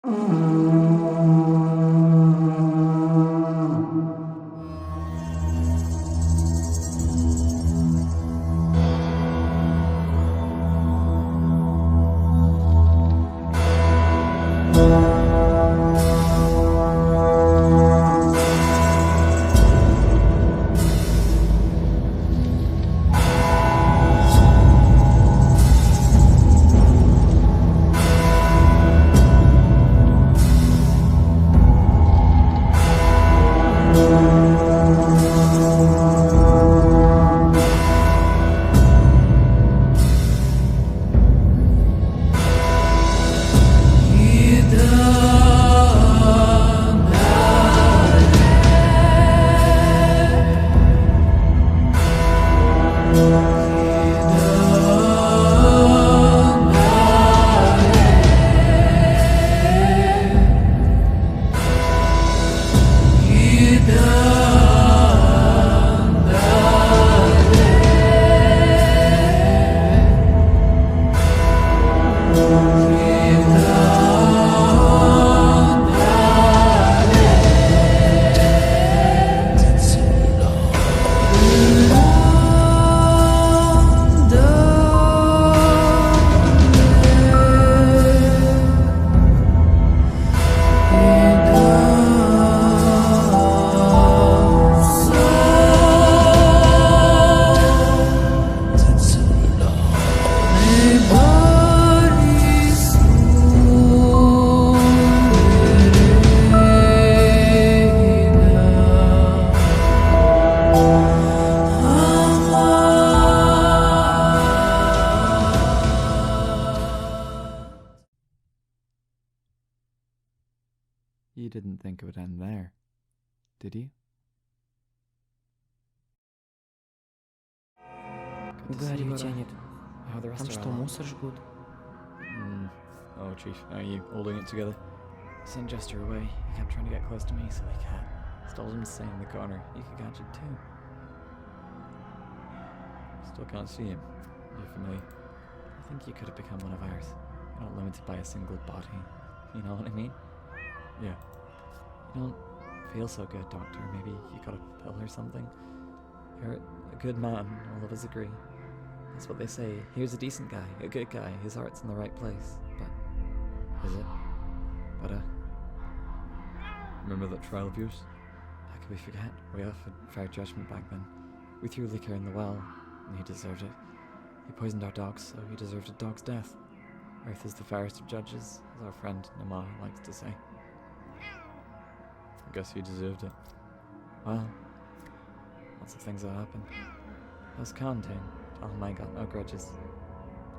You didn't think it would end there, did you? Гарри тянет. Там что, мусор жгут? Oh, Chief, are you holding it together? Send Jester away. He kept trying to get close to me, so he can't. Told him to stay in the corner. You could catch it too. Still can't see him. You're familiar. I think you could have become one of ours. You're not limited by a single body. You know what I mean? Yeah. You don't feel so good, Doctor. Maybe you got a pill or something. You're a good man, all of us agree. That's what they say. Here's a decent guy, a good guy. His heart's in the right place. But is it? Remember that trial of yours? How could we forget? We offered fair judgment back then. We threw liquor in the well, and he deserved it. He poisoned our dogs, so he deserved a dog's death. Earth is the fairest of judges, as our friend Nama likes to say. I guess he deserved it. Well, lots of things have happened. How's Contain? Tell him I got no grudges.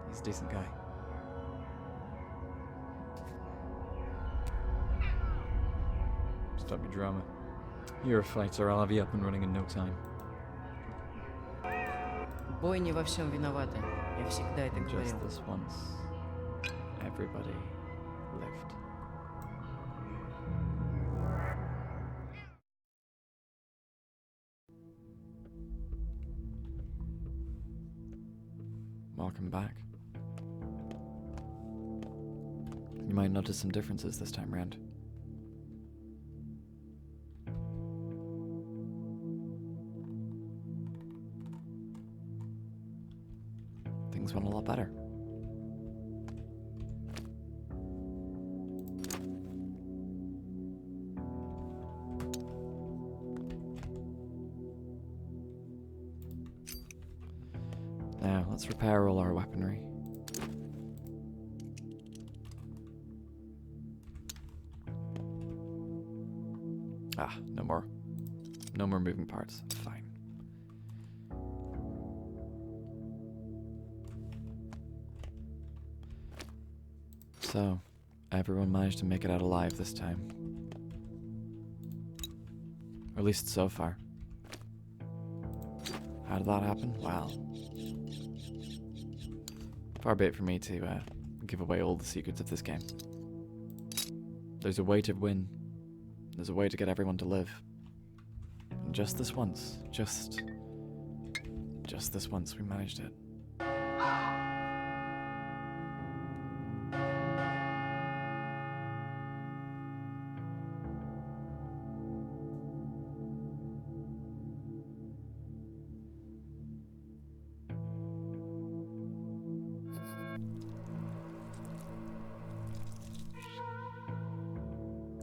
He's a decent guy. Stop your drama. You're a fighter, I'll have you up and running in no time. Бой не во всем виноваты. Я всегда это говорил. Just this once, everybody lived. Welcome back. You might notice some differences this time round. Things went a lot better. Now, let's repair all our weaponry. No more. No more moving parts. Fine. So, everyone managed to make it out alive this time. Or at least so far. How did that happen? Well, far be it for me to give away all the secrets of this game. There's a way to win. There's a way to get everyone to live. And just this once, just this once, we managed it.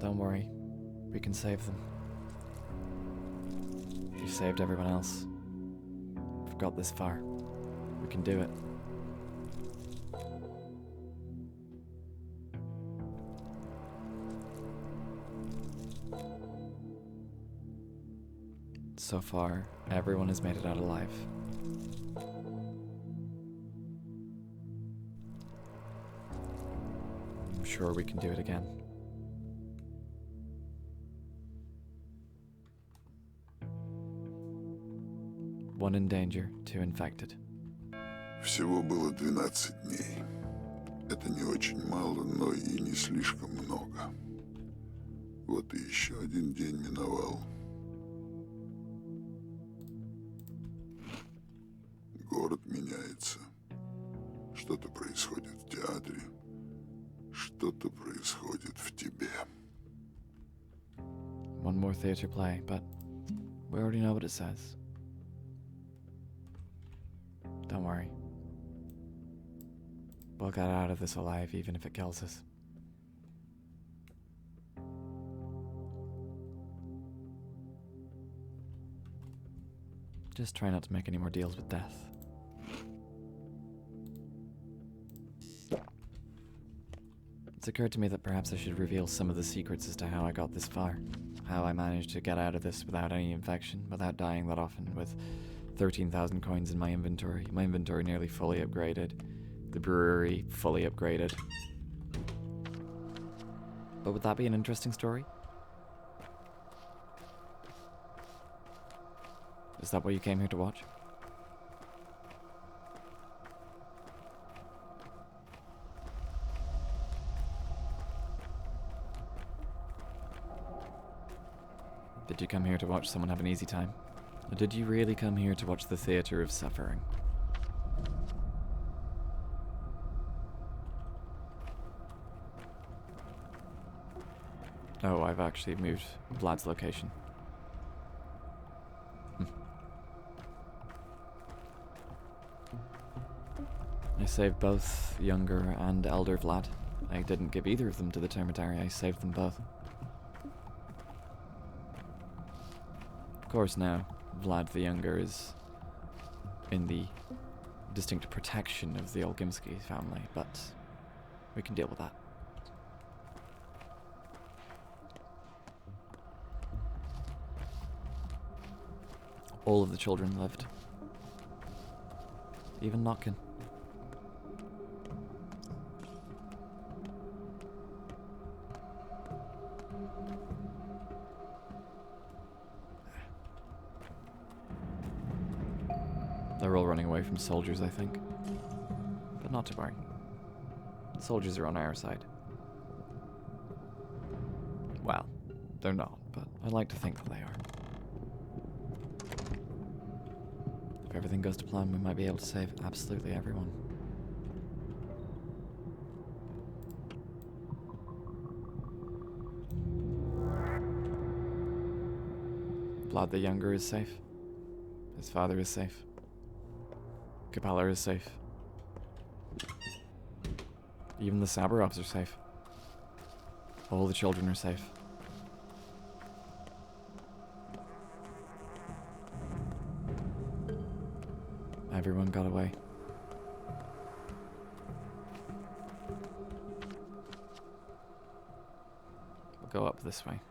Don't worry. We can save them. You saved everyone else. We've got this far. We can do it. So far, everyone has made it out alive. I'm sure we can do it again. One in danger, 2 infected. Всего было 12 дней. Это не очень мало, но и не слишком много. Вот и еще один день миновал. Город меняется. Что-то происходит в театре. Что-то происходит в тебе. One more theater play, but we already know what it says. Don't worry. We'll get out of this alive even if it kills us. Just try not to make any more deals with death. It's occurred to me that perhaps I should reveal some of the secrets as to how I got this far. How I managed to get out of this without any infection, without dying that often, with 13,000 coins in my inventory nearly fully upgraded, the brewery fully upgraded. But would that be an interesting story? Is that what you came here to watch? Did you come here to watch someone have an easy time? Or did you really come here to watch the theater of suffering? Oh, I've actually moved Vlad's location. I saved both younger and elder Vlad. I didn't give either of them to the Termitari, I saved them both. Of course now, Vlad the Younger is in the distinct protection of the Olgimsky family, but we can deal with that. All of the children lived. Even Notkin. They're all running away from soldiers, I think. But not to worry. Soldiers are on our side. Well, they're not, but I like to think that they are. If everything goes to plan, we might be able to save absolutely everyone. Vlad the Younger is safe. His father is safe. Kapalar is safe. Even the Sabarovs are safe. All the children are safe. Everyone got away. We'll go up this way.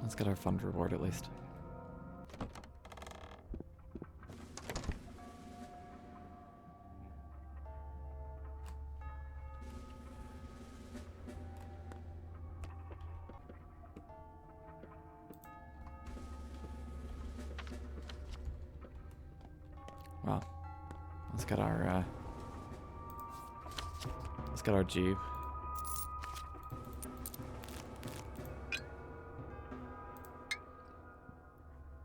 Let's get our fund reward at least. Let's get our jeep.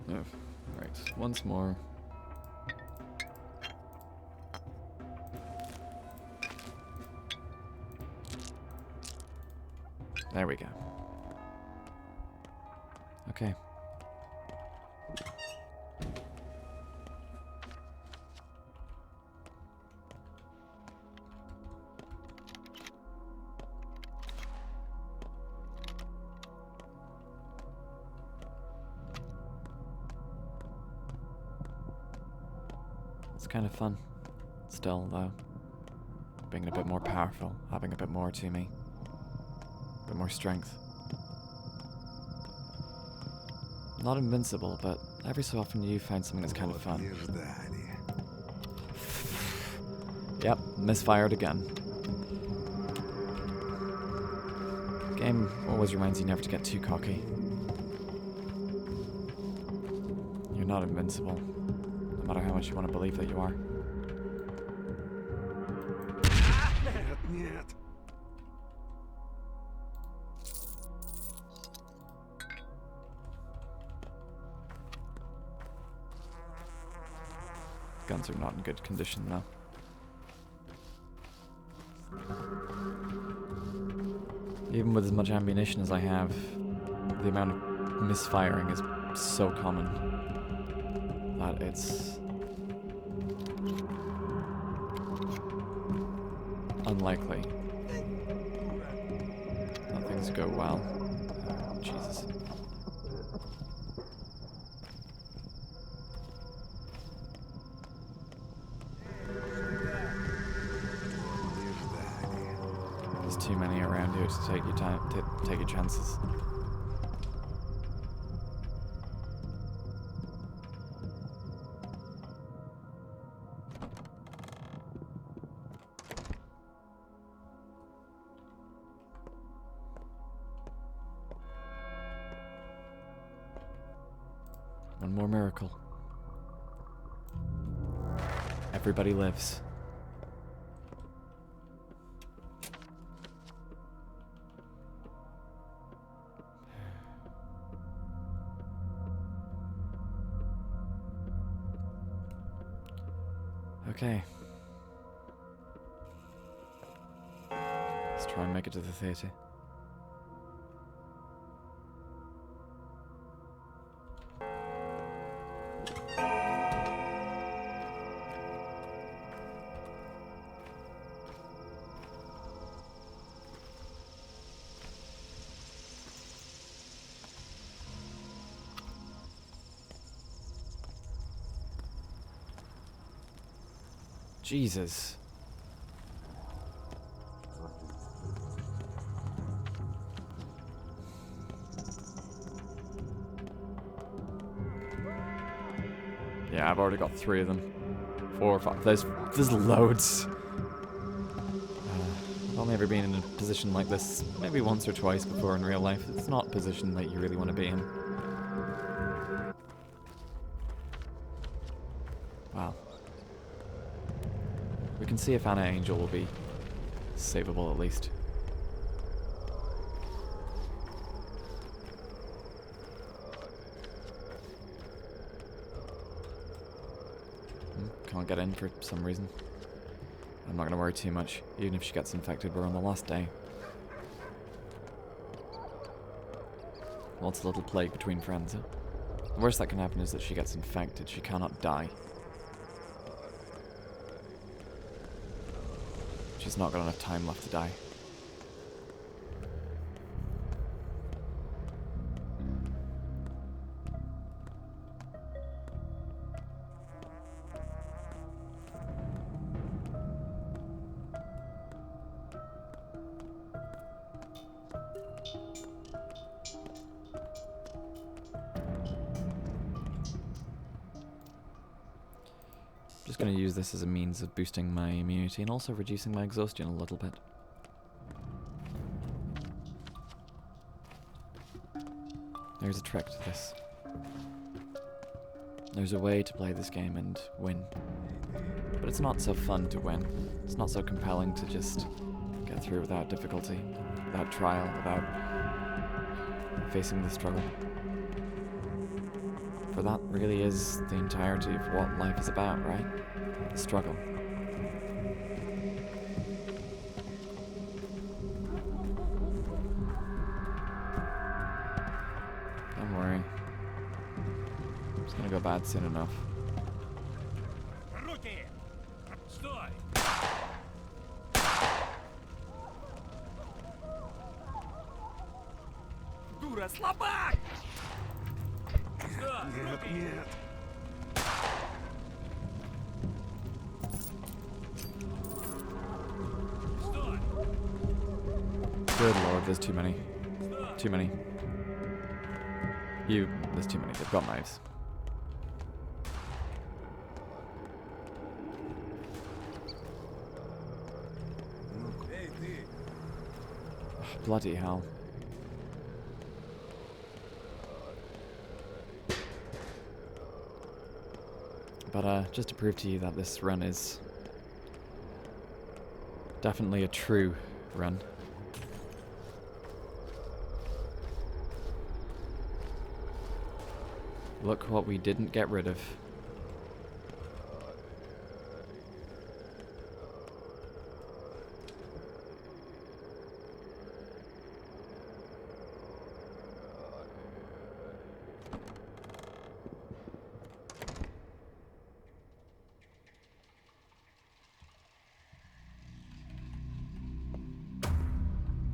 Oh, right, once more. There we go. Okay. It's kind of fun. Still, though. Being a bit more powerful, having a bit more to me. A bit more strength. Not invincible, but every so often you find something that's kind of fun. Yep, misfired again. Game always reminds you never to get too cocky. You're not invincible. No matter how much you want to believe that you are. Нет. Guns are not in good condition though. Even with as much ammunition as I have, the amount of misfiring is so common that it's unlikely that things go well. Oh, Jesus. There's too many around here to take your time, to take your chances. One more miracle. Everybody lives. Okay. Let's try and make it to the theatre. Jesus. Yeah, I've already got 3 of them. 4 or 5. There's loads. I've only ever been in a position like this maybe once or twice before in real life. It's not a position that you really want to be in. Wow. We can see if Anna Angel will be savable at least. Can't get in for some reason. I'm not going to worry too much. Even if she gets infected, we're on the last day. What's a little plague between friends, huh? The worst that can happen is that she gets infected. She cannot die. She's not got enough time left to die. Just going to use this as a means of boosting my immunity and also reducing my exhaustion a little bit. There's a trick to this. There's a way to play this game and win, but but it's not so fun to win. It's not so compelling to just get through without difficulty, without trial, without facing the struggle. For that really is the entirety of what life is about, right? The struggle. Don't worry. It's gonna go bad soon enough. Руки! Стой! Дура, слабак! Стой! Нет! Стой! Good lord, there's too many. Too many. There's too many. They've got knives. Эй, ты! Bloody hell. But just to prove to you that this run is definitely a true run. Look what we didn't get rid of.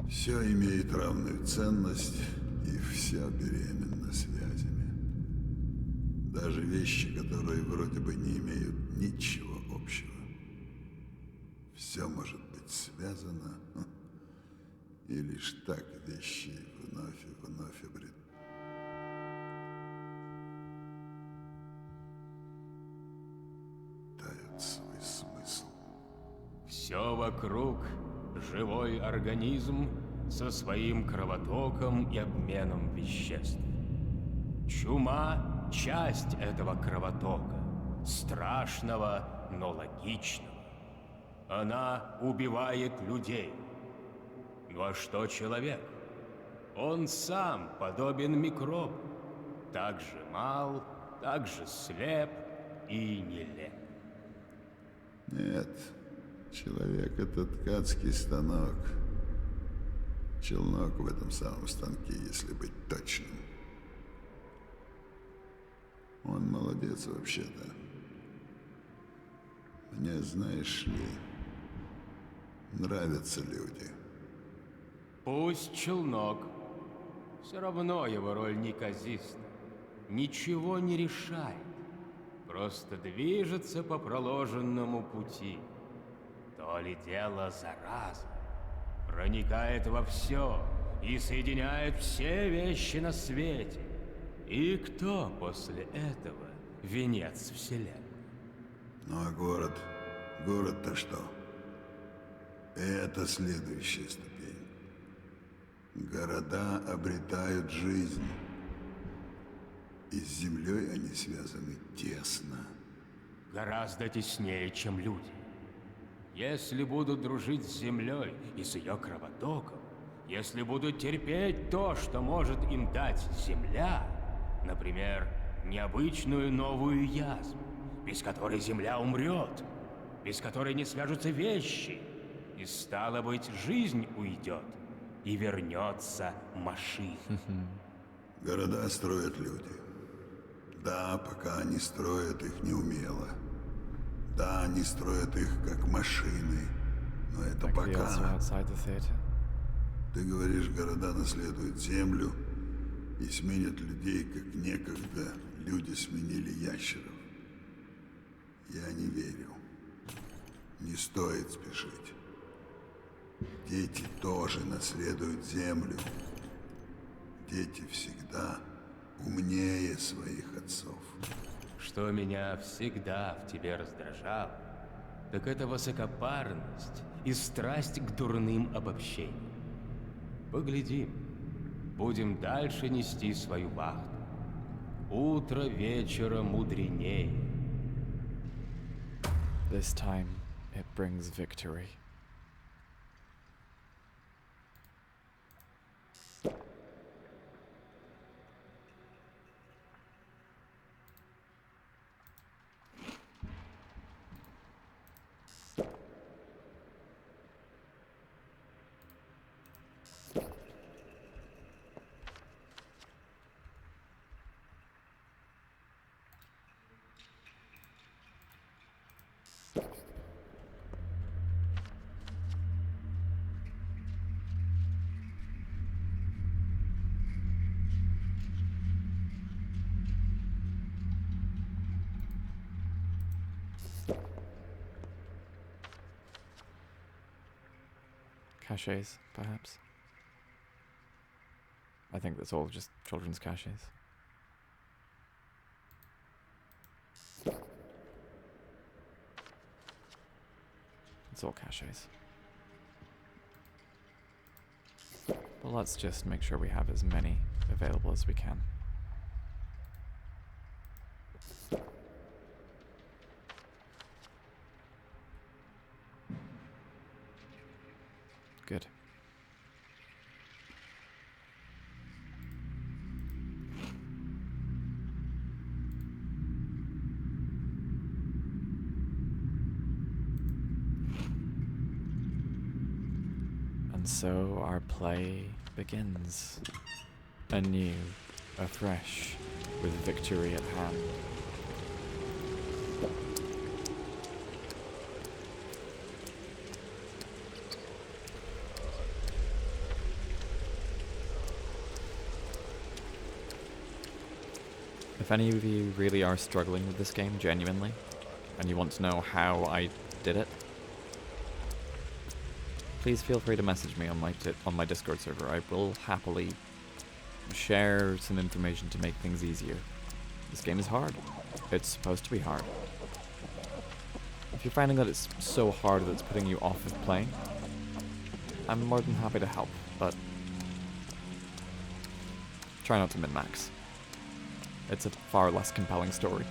Все имеет равную ценность, и все беременно связями. Даже вещи, которые вроде бы не имеют ничего общего. Все может быть связано, и лишь так вещи вновь и вновь обретают свой смысл. Все вокруг — живой организм со своим кровотоком и обменом веществ. Чума — часть этого кровотока, страшного, но логичного. Она убивает людей. Ну а что человек? Он сам подобен микробу, так же мал, так же слеп и нелеп. Нет, человек — это ткацкий станок. Челнок в этом самом станке, если быть точным. Он молодец вообще-то. Мне, знаешь ли, нравятся люди. Пусть челнок. Все равно его роль неказистна. Ничего не решает. Просто движется по проложенному пути. То ли дело зараза. Проникает во все и соединяет все вещи на свете. И кто после этого венец вселенной? Ну а город? Город-то что? Это следующая ступень. Города обретают жизнь. И с землей они связаны тесно. Гораздо теснее, чем люди. Если будут дружить с землей и с ее кровотоком, если будут терпеть то, что может им дать земля, например, необычную новую язву, без которой земля умрет, без которой не свяжутся вещи, и стало быть, жизнь уйдет, и вернется машина. Города строят люди. Да, пока они строят их неумело. Да, они строят их как машины. Но это Like the пока. also outside the theater. Ты говоришь, города наследуют землю и сменят людей, как некогда люди сменили ящеров. Я не верю. Не стоит спешить. Дети тоже наследуют землю. Дети всегда умнее своих отцов. Что меня всегда в тебе раздражало, так это высокопарность и страсть к дурным обобщениям. Поглядим, будем дальше нести свою вахту. Утро вечера мудренее. This time, it brings victory. Caches, perhaps. I think that's all just children's caches. It's all caches. But let's just make sure we have as many available as we can. Good. And so our play begins. Anew, afresh, with victory at hand. If any of you really are struggling with this game genuinely, and you want to know how I did it, please feel free to message me on my Discord server. I will happily share some information to make things easier. This game is hard. It's supposed to be hard. If you're finding that it's so hard that it's putting you off of playing, I'm more than happy to help, but try not to min-max. It's a far less compelling story.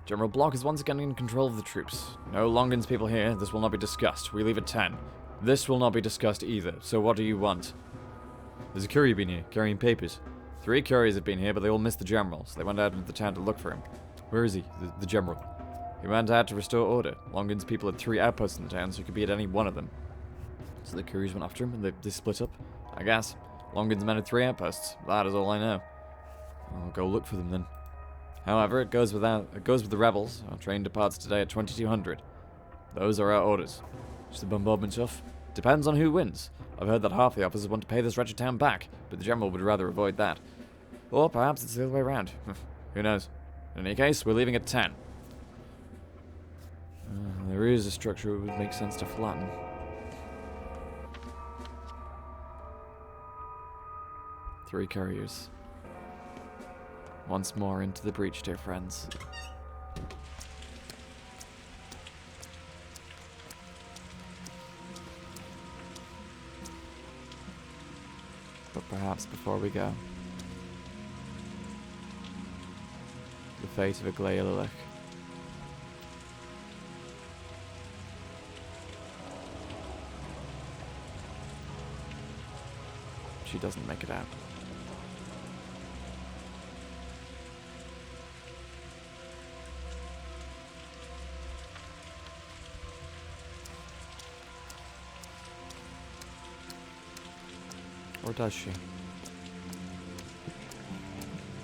General Block is once again in control of the troops. No Longins people here. This will not be discussed. We leave at 10. This will not be discussed either. So what do you want? There's a courier been here, carrying papers. 3 couriers have been here, but they all missed the general, so they went out into the town to look for him. Where is he, the general? He went out to restore order. Longins people had 3 outposts in the town, so he could be at any one of them. So the couriers went after him, and they split up. I guess. Longins men had 3 outposts. That is all I know. I'll go look for them then. However, it goes with the rebels. Our train departs today at 2200. Those are our orders. Is the bombardment tough? Depends on who wins. I've heard that half the officers want to pay this wretched town back, but the general would rather avoid that. Or perhaps it's the other way around. Who knows? In any case, we're leaving at 10. There is a structure it would make sense to flatten. Three couriers. Once more into the breach, dear friends. But perhaps before we go, the fate of a Gleilalic. She doesn't make it out. Or does she?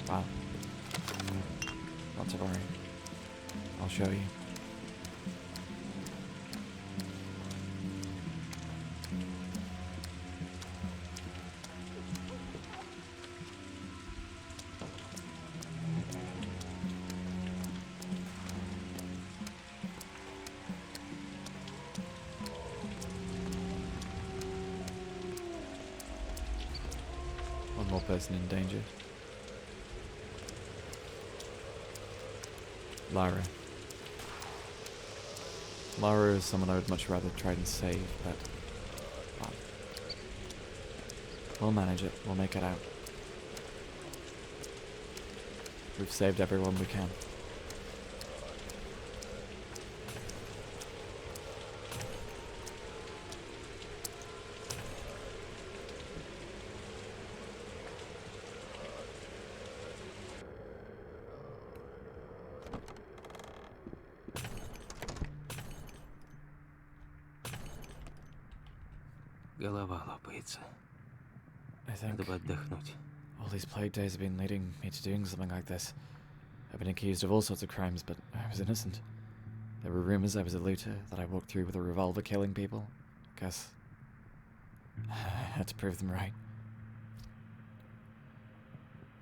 Well, not to worry. I'll show you. One more person in danger. Lara. Lara is someone I would much rather try and save, but... well, we'll manage it. We'll make it out. We've saved everyone we can. Голова лопается. I think Надо бы отдохнуть. all these plague days have been leading me to doing something like this. I've been accused of all sorts of crimes, but I was innocent. There were rumors I was a looter, that I walked through with a revolver killing people. Guess I had to prove them right.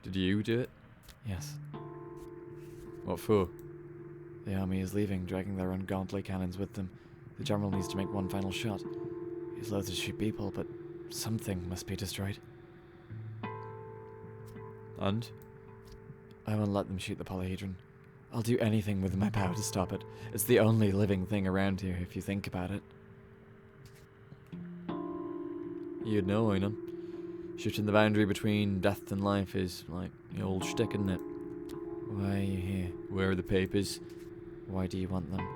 Did you do it? Yes. What for? The army is leaving, dragging their ungodly cannons with them. The general needs to make one final shot. He's loath to shoot people, but something must be destroyed. And? I won't let them shoot the polyhedron. I'll do anything within my power to stop it. It's the only living thing around here, if you think about it. You'd know, I know. Shooting the boundary between death and life is like the old shtick, isn't it? Why are you here? Where are the papers? Why do you want them?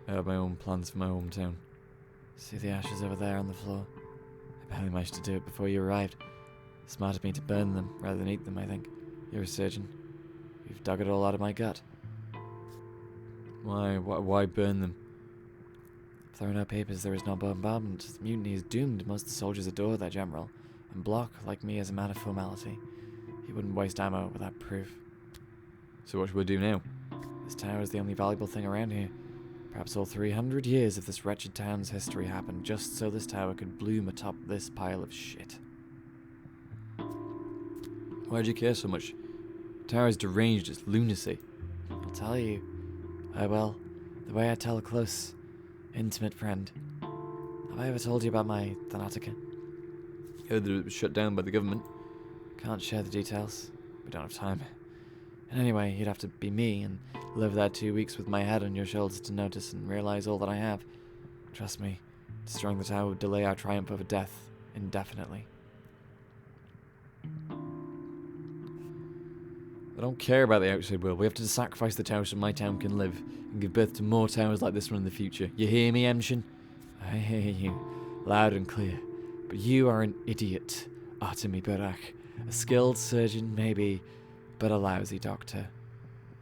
I have my own plans for my hometown. See the ashes over there on the floor? I barely managed to do it before you arrived. Smart of me to burn them rather than eat them, I think. You're a surgeon. You've dug it all out of my gut. Why burn them? If there are no papers, there is no bombardment. The mutiny is doomed. Most of the soldiers adore their general, and Block, like me, is a matter of formality. He wouldn't waste ammo without proof. So what should we do now? This tower is the only valuable thing around here. Perhaps all 300 years of this wretched town's history happened just so this tower could bloom atop this pile of shit. Why'd you care so much? The tower is deranged, it's lunacy. I'll tell you. Well, the way I tell a close, intimate friend. Have I ever told you about my Thanatica? Heard that it was shut down by the government. Can't share the details. We don't have time. And anyway, you'd have to be me and live there 2 weeks with my head on your shoulders to notice and realize all that I have. Trust me, destroying the tower would delay our triumph over death indefinitely. I don't care about the outside world. We have to sacrifice the tower so my town can live and give birth to more towers like this one in the future. You hear me, Emshin? I hear you, loud and clear. But you are an idiot, Artemi Barak. A skilled surgeon, maybe, but a lousy doctor.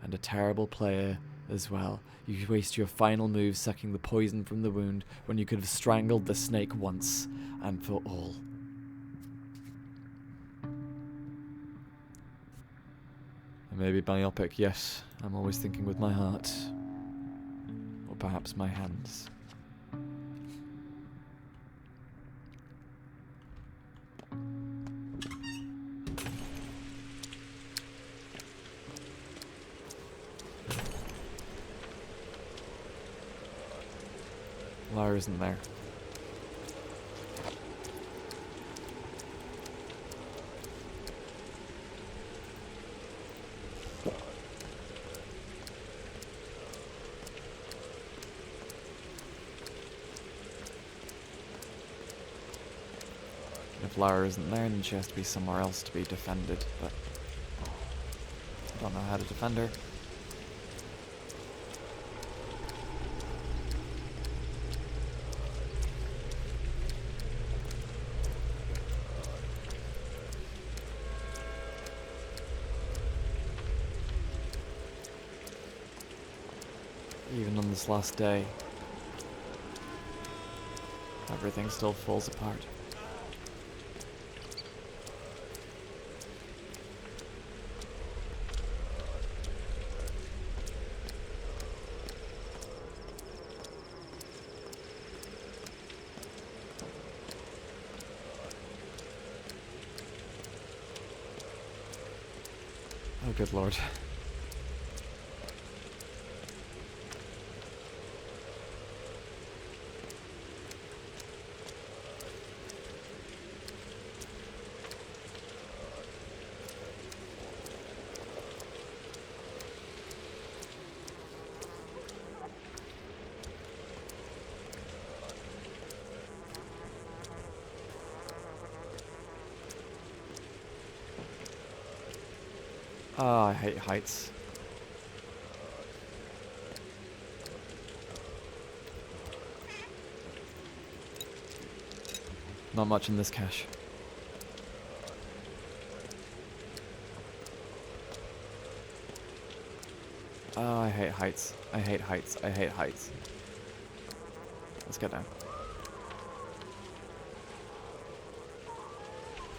And a terrible player as well. You waste your final move sucking the poison from the wound when you could have strangled the snake once and for all. I may be myopic, yes. I'm always thinking with my heart. Or perhaps my hands. Lara isn't there. If Lara isn't there, then she has to be somewhere else to be defended, but I don't know how to defend her. Even on this last day, everything still falls apart. Oh, good lord. Oh, I hate heights. Not much in this cache. Oh, I hate heights. I hate heights. I hate heights. Let's get down.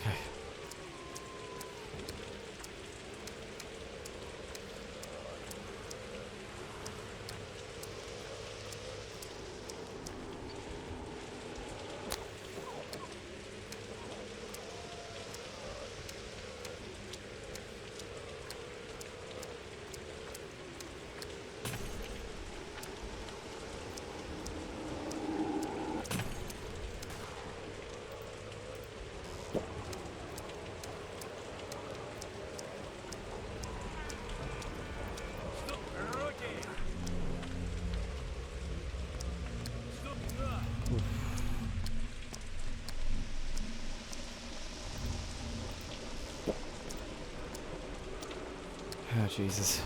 Okay. Oh, Jesus.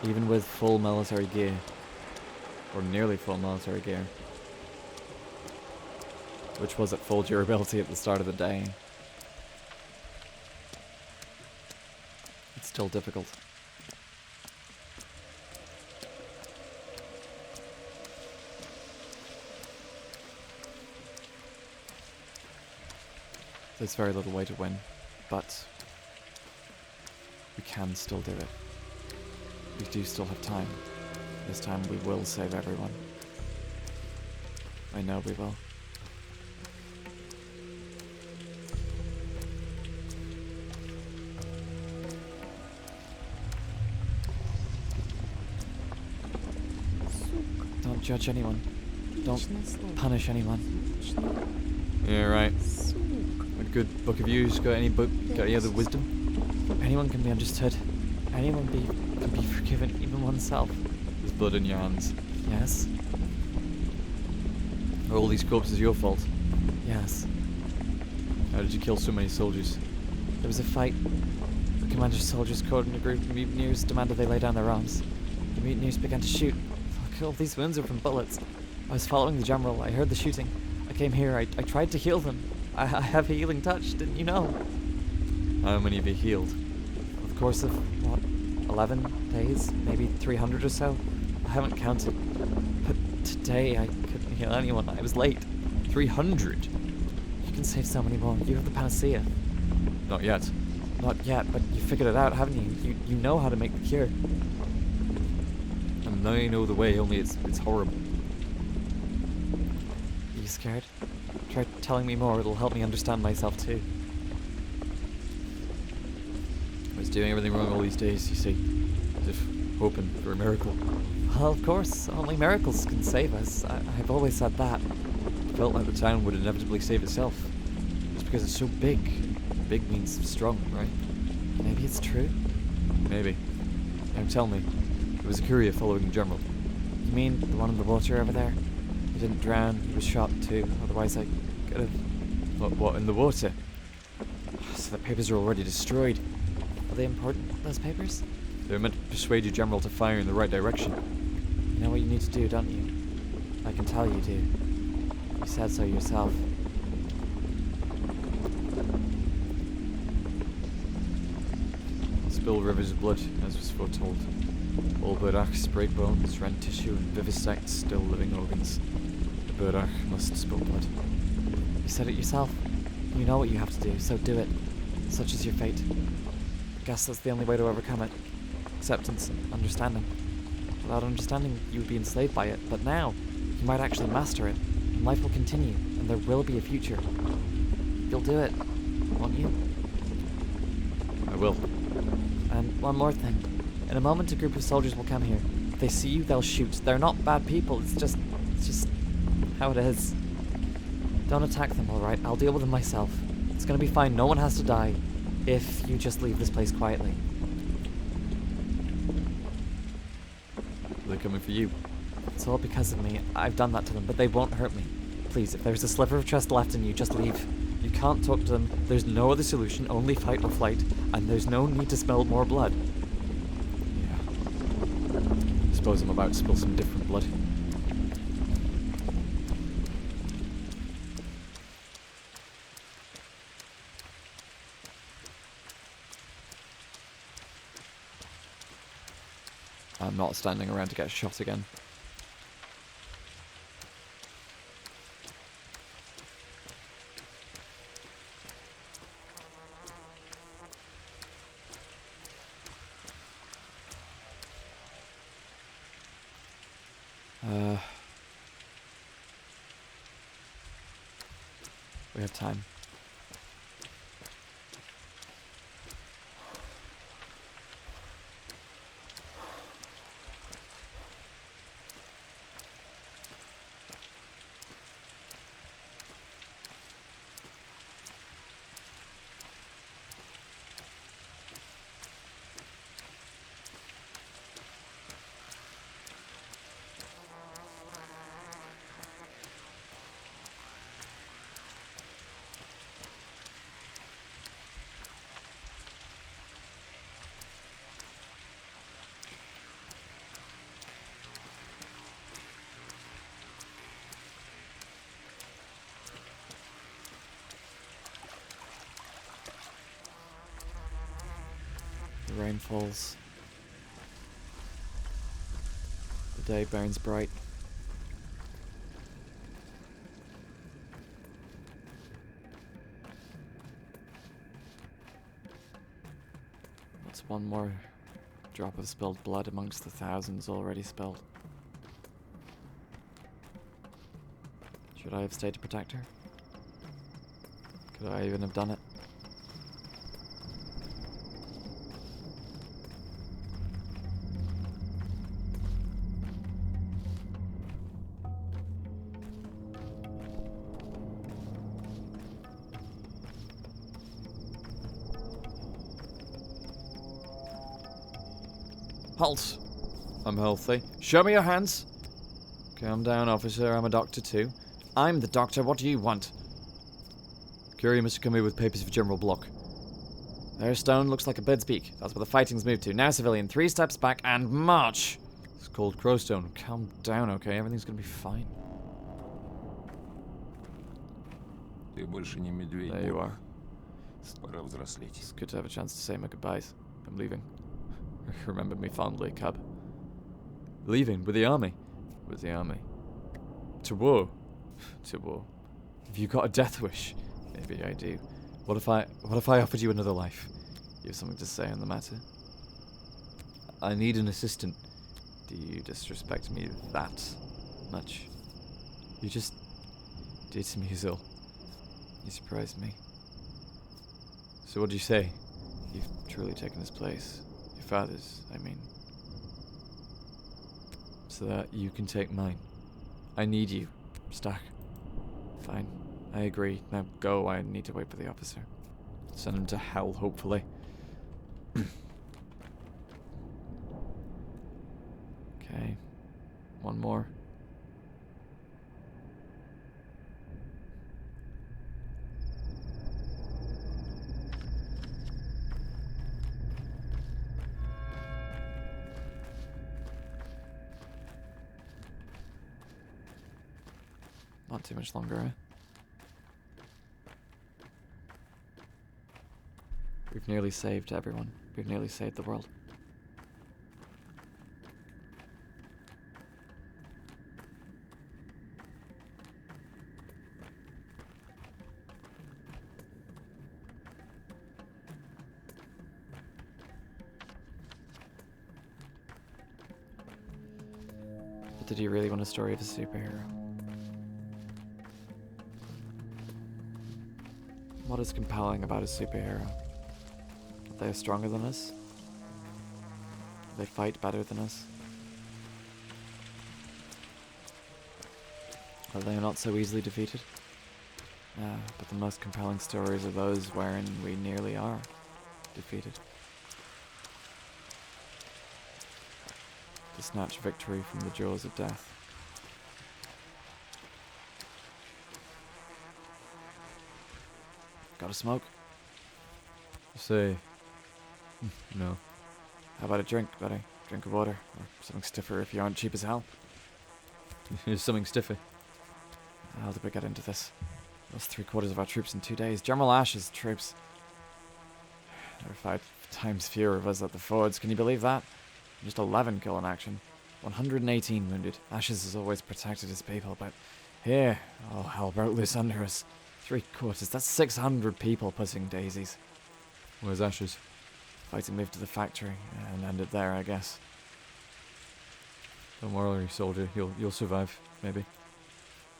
Even with full military gear, or nearly full military gear, which was at full durability at the start of the day, it's still difficult. There's very little way to win, but we can still do it. We do still have time. This time we will save everyone. I know we will. Don't judge anyone. Don't punish anyone. Yeah, right. A good book of views. Got any other wisdom? Anyone can be understood. Anyone can be forgiven, even oneself. There's blood in your hands. Yes. Are all these corpses your fault? Yes. How did you kill so many soldiers? There was a fight. The commander's soldiers caught in a group of mutineers demanded they lay down their arms. The mutineers began to shoot. Look, all these wounds are from bullets. I was following the general. I heard the shooting. I came here. I tried to heal them. I have a healing touch, didn't you know? How many have you healed? Over the course of, what, 11 days? Maybe 300 or so? I haven't counted. But today I couldn't heal anyone. I was late. 300? You can save so many more. You have the panacea. Not yet. Not yet, but you figured it out, haven't you? You know how to make the cure. And now you know the way, only it's horrible. Are you scared? Try telling me more, it'll help me understand myself too. I was doing everything wrong all these days, you see. As if hoping for a miracle. Well, of course, only miracles can save us. I've always said that. It felt like the town would inevitably save itself. Just because it's so big. Big means strong, right? Maybe it's true? Maybe. Now tell me, it was a courier following the general. You mean the one in the water over there? He didn't drown, he was shot too, otherwise I could have... What, in the water? So the papers are already destroyed. Are they important, those papers? They were meant to persuade your general to fire in the right direction. You know what you need to do, don't you? I can tell you do. You said so yourself. Spill rivers of blood, as was foretold. All Burachs break bones, rend tissue, and vivisect still living organs. The Burach must spill blood. You said it yourself. You know what you have to do, so do it. Such is your fate. I guess that's the only way to overcome it. Acceptance and understanding. Without understanding, you would be enslaved by it, but now, you might actually master it, and life will continue, and there will be a future. You'll do it, won't you? I will. And one more thing. In a moment, a group of soldiers will come here. If they see you, they'll shoot. They're not bad people, it's just how it is. Don't attack them, alright? I'll deal with them myself. It's gonna be fine, no one has to die, if you just leave this place quietly. They're coming for you. It's all because of me. I've done that to them, but they won't hurt me. Please, if there's a sliver of trust left in you, just leave. You can't talk to them. There's no other solution, only fight or flight, and there's no need to spill more blood. Yeah. Suppose I'm about to spill some different blood. I'm not standing around to get shot again. We have time. The rain falls. The day burns bright. What's one more drop of spilled blood amongst the thousands already spilled? Should I have stayed to protect her? Could I even have done it? Halt! I'm healthy. Show me your hands! Calm down, officer. I'm a doctor too. I'm the doctor. What do you want? Curie must have come here with papers for General Block. There's Stone. Looks like a bird's beak. That's where the fighting's moved to. Now civilian. 3 steps back and march! It's called Crowstone. Calm down, okay? Everything's gonna be fine. Ты больше не медведь. There you are. Пора взрослеть. It's good to have a chance to say my goodbyes. I'm leaving. Remember me fondly, cub. Leaving with the army. With the army. To war. To war. Have you got a death wish? Maybe I do. What if I offered you another life? You have something to say on the matter? I need an assistant. Do you disrespect me that much? You just did to me, Zil. You surprised me. So what do you say? You've truly taken his place. Your father's, I mean. So that you can take mine. I need you, Stack. Fine. I agree. Now go. I need to wait for the officer. Send him to hell, hopefully. Okay. One more. Not too much longer, eh? We've nearly saved everyone. We've nearly saved the world. But did you really want a story of a superhero? What is compelling about a superhero? That they are stronger than us? They fight better than us? That they are not so easily defeated? But the most compelling stories are those wherein we nearly are defeated. To snatch victory from the jaws of death. Got a smoke? Say. No. How about a drink, buddy? Drink of water, or something stiffer if you aren't cheap as hell. Here's something stiffy. How did we get into this? Lost 3/4 of our troops in 2 days. General Ash's troops. There were 5 times fewer of us at the fords. Can you believe that? Just 11 kill in action. 118 wounded. Ashes has always protected his people, but here, all hell broke loose under us. 3/4. That's 600 people pushing daisies. Where's Ashes? Fighting moved to the factory and ended there, I guess. Don't worry, soldier. You'll survive, maybe.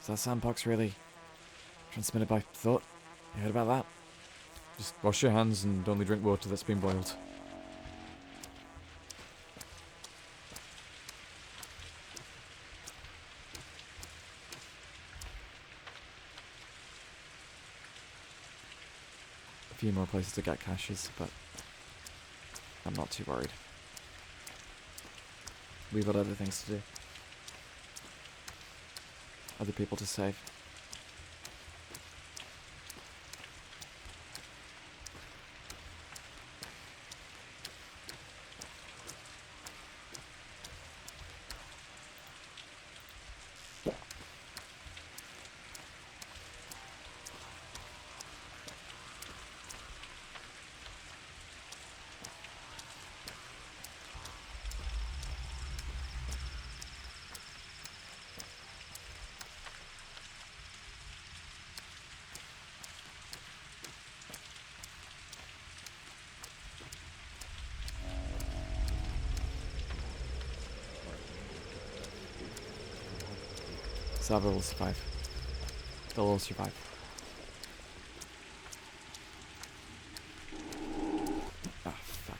Is that sandpox really transmitted by thought? You heard about that? Just wash your hands and only drink water that's been boiled. A few more places to get caches, but I'm not too worried. We've got other things to do. Other people to save. Saba will survive. They'll all survive. Ah, fuck.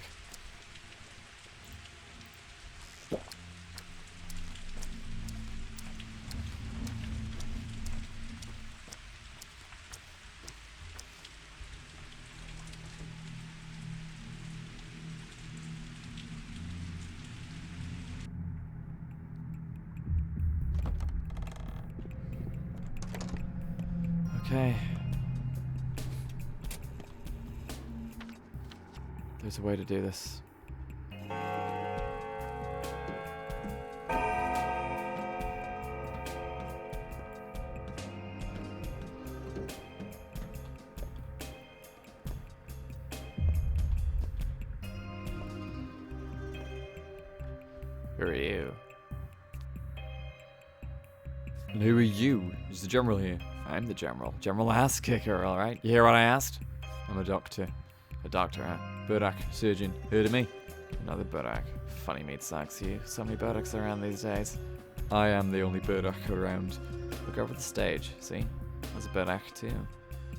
Okay. There's a way to do this. Who are you? And who are you? Is the general here? I'm the general. General ass kicker, alright? You hear what I asked? I'm a doctor. A doctor, huh? Burak, surgeon. Heard of me? Another Burak. Funny meat sacks, you. So many Buraks around these days. I am the only Burak around. Look over the stage, see? There's a Burak too.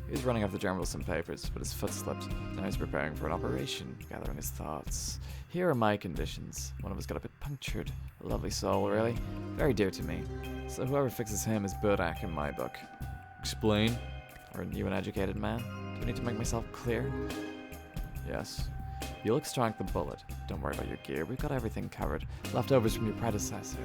He was running off the general some papers, but his foot slipped. Now he's preparing for an operation, gathering his thoughts. Here are my conditions. One of us got a bit punctured. A lovely soul, really. Very dear to me. So whoever fixes him is Burak in my book. Explain. Aren't you an educated man? Do I need to make myself clear? Yes. You'll extract the bullet. Don't worry about your gear. We've got everything covered. Leftovers from your predecessor.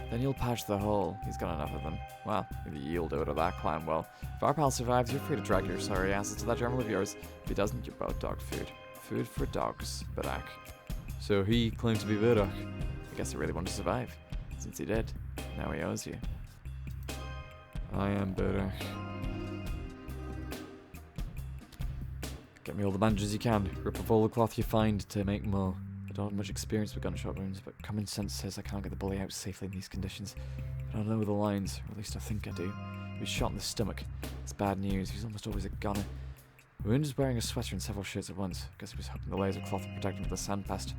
Then you'll patch the hole. He's got enough of them. Well, either you'll do it or that clown will. If our pal survives, you're free to drag your sorry asses to that general of yours. If he doesn't, you're both dog food. Food for dogs, Burak. So he claimed to be Burak. I guess he really wanted to survive. Since he did. Now he owes you. I am Burak. Get me all the bandages you can. Rip off all the cloth you find to make more. I don't have much experience with gunshot wounds, but common sense says I can't get the bully out safely in these conditions. But I know the lines, or at least I think I do. He was shot in the stomach. It's bad news. He's almost always a gunner. Wound is wearing a sweater and several shirts at once. Guess he was hoping the laser cloth would protect him from the sandpest.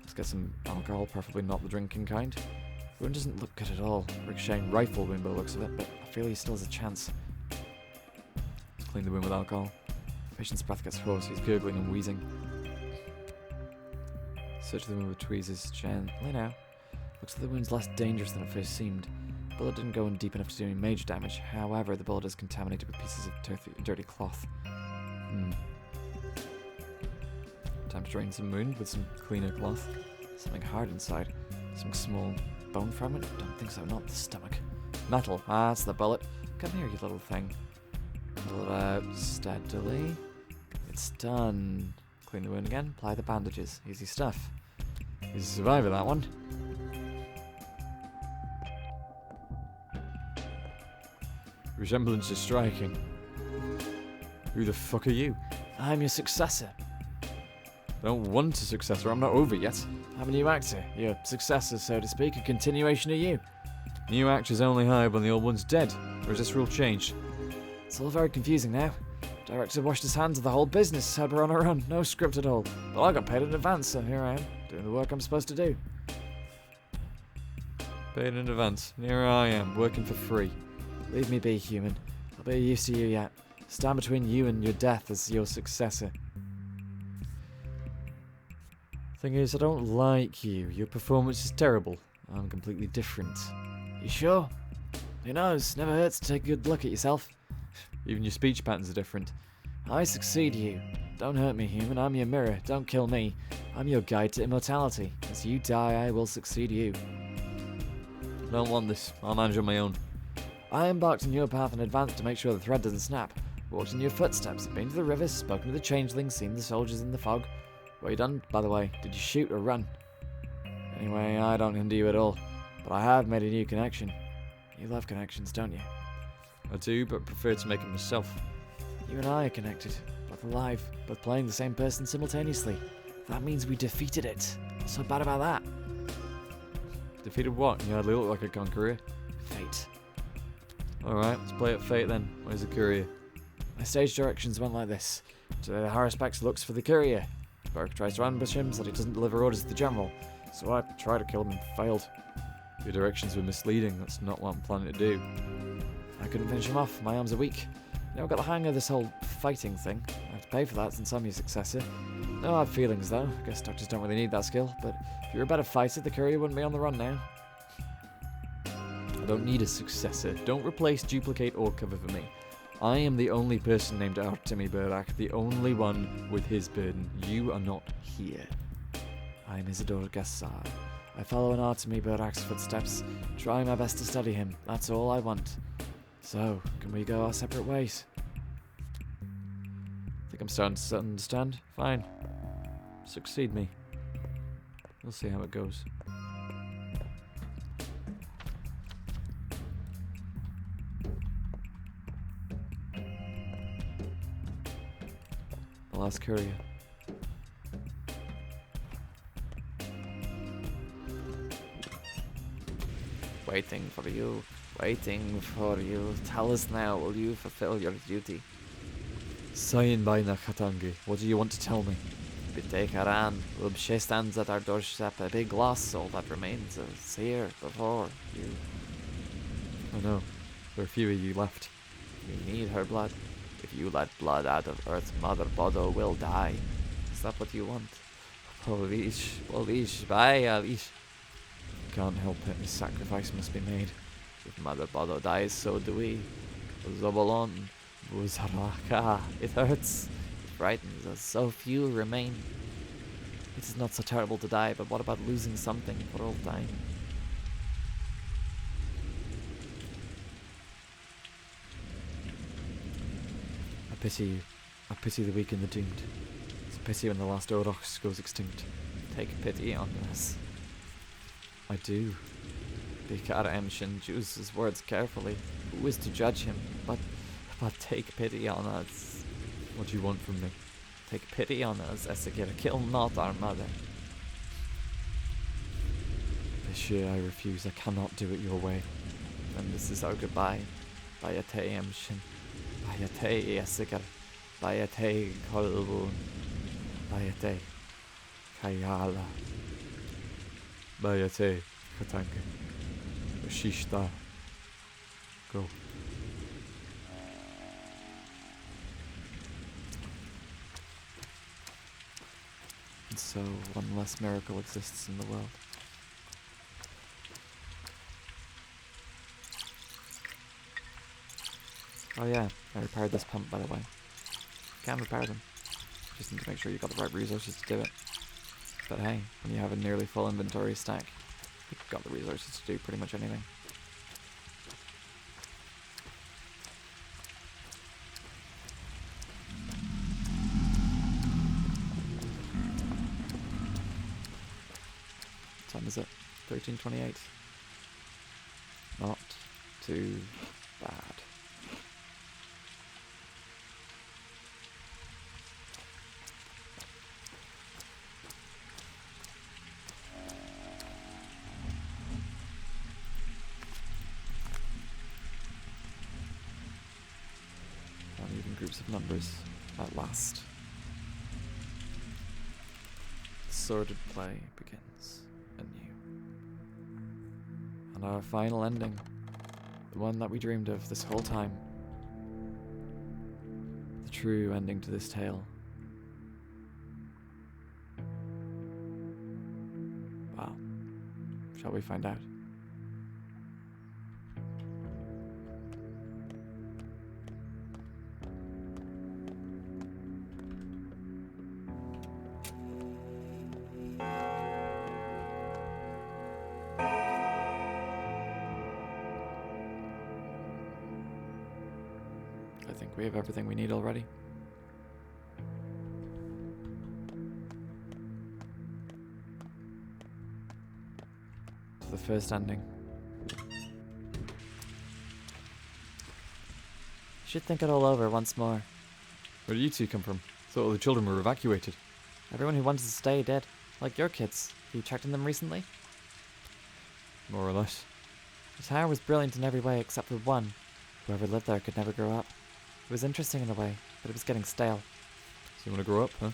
Let's get some alcohol, preferably not the drinking kind. The wound doesn't look good at all. Ricocheting rifle wound by the looks of it, but I feel he still has a chance. Let's clean the wound with alcohol. The patient's breath gets hoarse. He's gurgling and wheezing. Search the wound with tweezers gently now. Looks like the wound's less dangerous than it first seemed. The bullet didn't go in deep enough to do any major damage. However, the bullet is contaminated with pieces of dirty cloth. Time to drain some wound with some cleaner cloth. Something hard inside. Some small bone fragment? Don't think so, not the stomach. Metal. Ah, that's the bullet. Come here, you little thing. Pull it out steadily. It's done. Clean the wound again. Apply the bandages. Easy stuff. He's a survivor, that one. Resemblance is striking. Who the fuck are you? I'm your successor. I don't want a successor. I'm not over yet. I'm a new actor. Your successor, so to speak. A continuation of you. New actors only hired when the old one's dead. Or has this rule changed? It's all very confusing now. Director washed his hands of the whole business, said we're on our own, no script at all. But I got paid in advance, so here I am, doing the work I'm supposed to do. Paid in advance. And here I am, working for free. Leave me be, human. I'll be used to you yet. Stand between you and your death as your successor. Thing is, I don't like you. Your performance is terrible. I'm completely different. You sure? Who knows? Never hurts to take a good look at yourself. Even your speech patterns are different. I succeed you. Don't hurt me, human. I'm your mirror. Don't kill me. I'm your guide to immortality. As you die, I will succeed you. I don't want this. I'll manage on my own. I embarked on your path in advance to make sure the thread doesn't snap. Walked in your footsteps, been to the rivers, spoken to the changelings, seen the soldiers in the fog. What you done, by the way? Did you shoot or run? Anyway, I don't hinder you at all. But I have made a new connection. You love connections, don't you? I do, but prefer to make it myself. You and I are connected, both alive, both playing the same person simultaneously. That means we defeated it. What's so bad about that? Defeated what? You hardly look like a conqueror. Fate. Alright, let's play at fate then. Where's the courier? My stage directions went like this. Today the Haruspex looks for the courier. Burke tries to ambush him, so he doesn't deliver orders to the general. So I tried to kill him and failed. Your directions were misleading. That's not what I'm planning to do. I couldn't finish him off. My arms are weak. You know, I've got the hang of this whole fighting thing. I have to pay for that since I'm your successor. No hard feelings, though. I guess doctors don't really need that skill. But if you're a better fighter, the courier wouldn't be on the run now. I don't need a successor. Don't replace, duplicate, or cover for me. I am the only person named Artemi Burak, the only one with his burden. You are not here. I'm Isidore Gassar. I follow in Artemi Burak's footsteps, trying my best to study him. That's all I want. So, can we go our separate ways? Think I'm starting to understand? Fine. Succeed me. We'll see how it goes. The last courier. Waiting for you. Waiting for you. Tell us now, will you fulfill your duty? Sayin Baina Katangi, what do you want to tell me? Bitekaran, Ubshe stands at our doorstep, a big lost soul that remains is here before you. I know. There are few of you left. You need her blood. If you let blood out of Earth, Mother Bodo will die. Is that what you want? Polish, bye, Alish. Can't help it, a sacrifice must be made. If Mother Bodo dies, so do we. Zobolon, Buzaraka. It hurts. It frightens us. So few remain. It is not so terrible to die, but what about losing something for all time? I pity you. I pity the weak and the doomed. It's a pity when the last Orox goes extinct. Take pity on us. I do. Bikar Emshin, choose his words carefully. Who is to judge him? But take pity on us. What do you want from me? Take pity on us, Esekir. Kill not our mother. This year I refuse. I cannot do it your way. And this is our goodbye. Bayate Emshin. Bayate Esekir. Bayate Kolbun. Bayate Kayala. Bayate Katanka. Shishta. Go. And so one less miracle exists in the world. Oh yeah, I repaired this pump, by the way. You can repair them. Just need to make sure you got the right resources to do it. But hey, when you have a nearly full inventory stack, you've got the resources to do pretty much anything. When is it? 1328. Not too bad. Uneven groups of numbers, at last. The sordid play begins anew. And our final ending, the one that we dreamed of this whole time, the true ending to this tale. Wow. Shall we find out? I think we have everything we need already. To the first ending. Should think it all over once more. Where did you two come from? Thought all the children were evacuated. Everyone who wanted to stay did. Like your kids. Have you checked on them recently? More or less. The tower was brilliant in every way except for one. Whoever lived there could never grow up. It was interesting in a way, but it was getting stale. So you want to grow up, huh?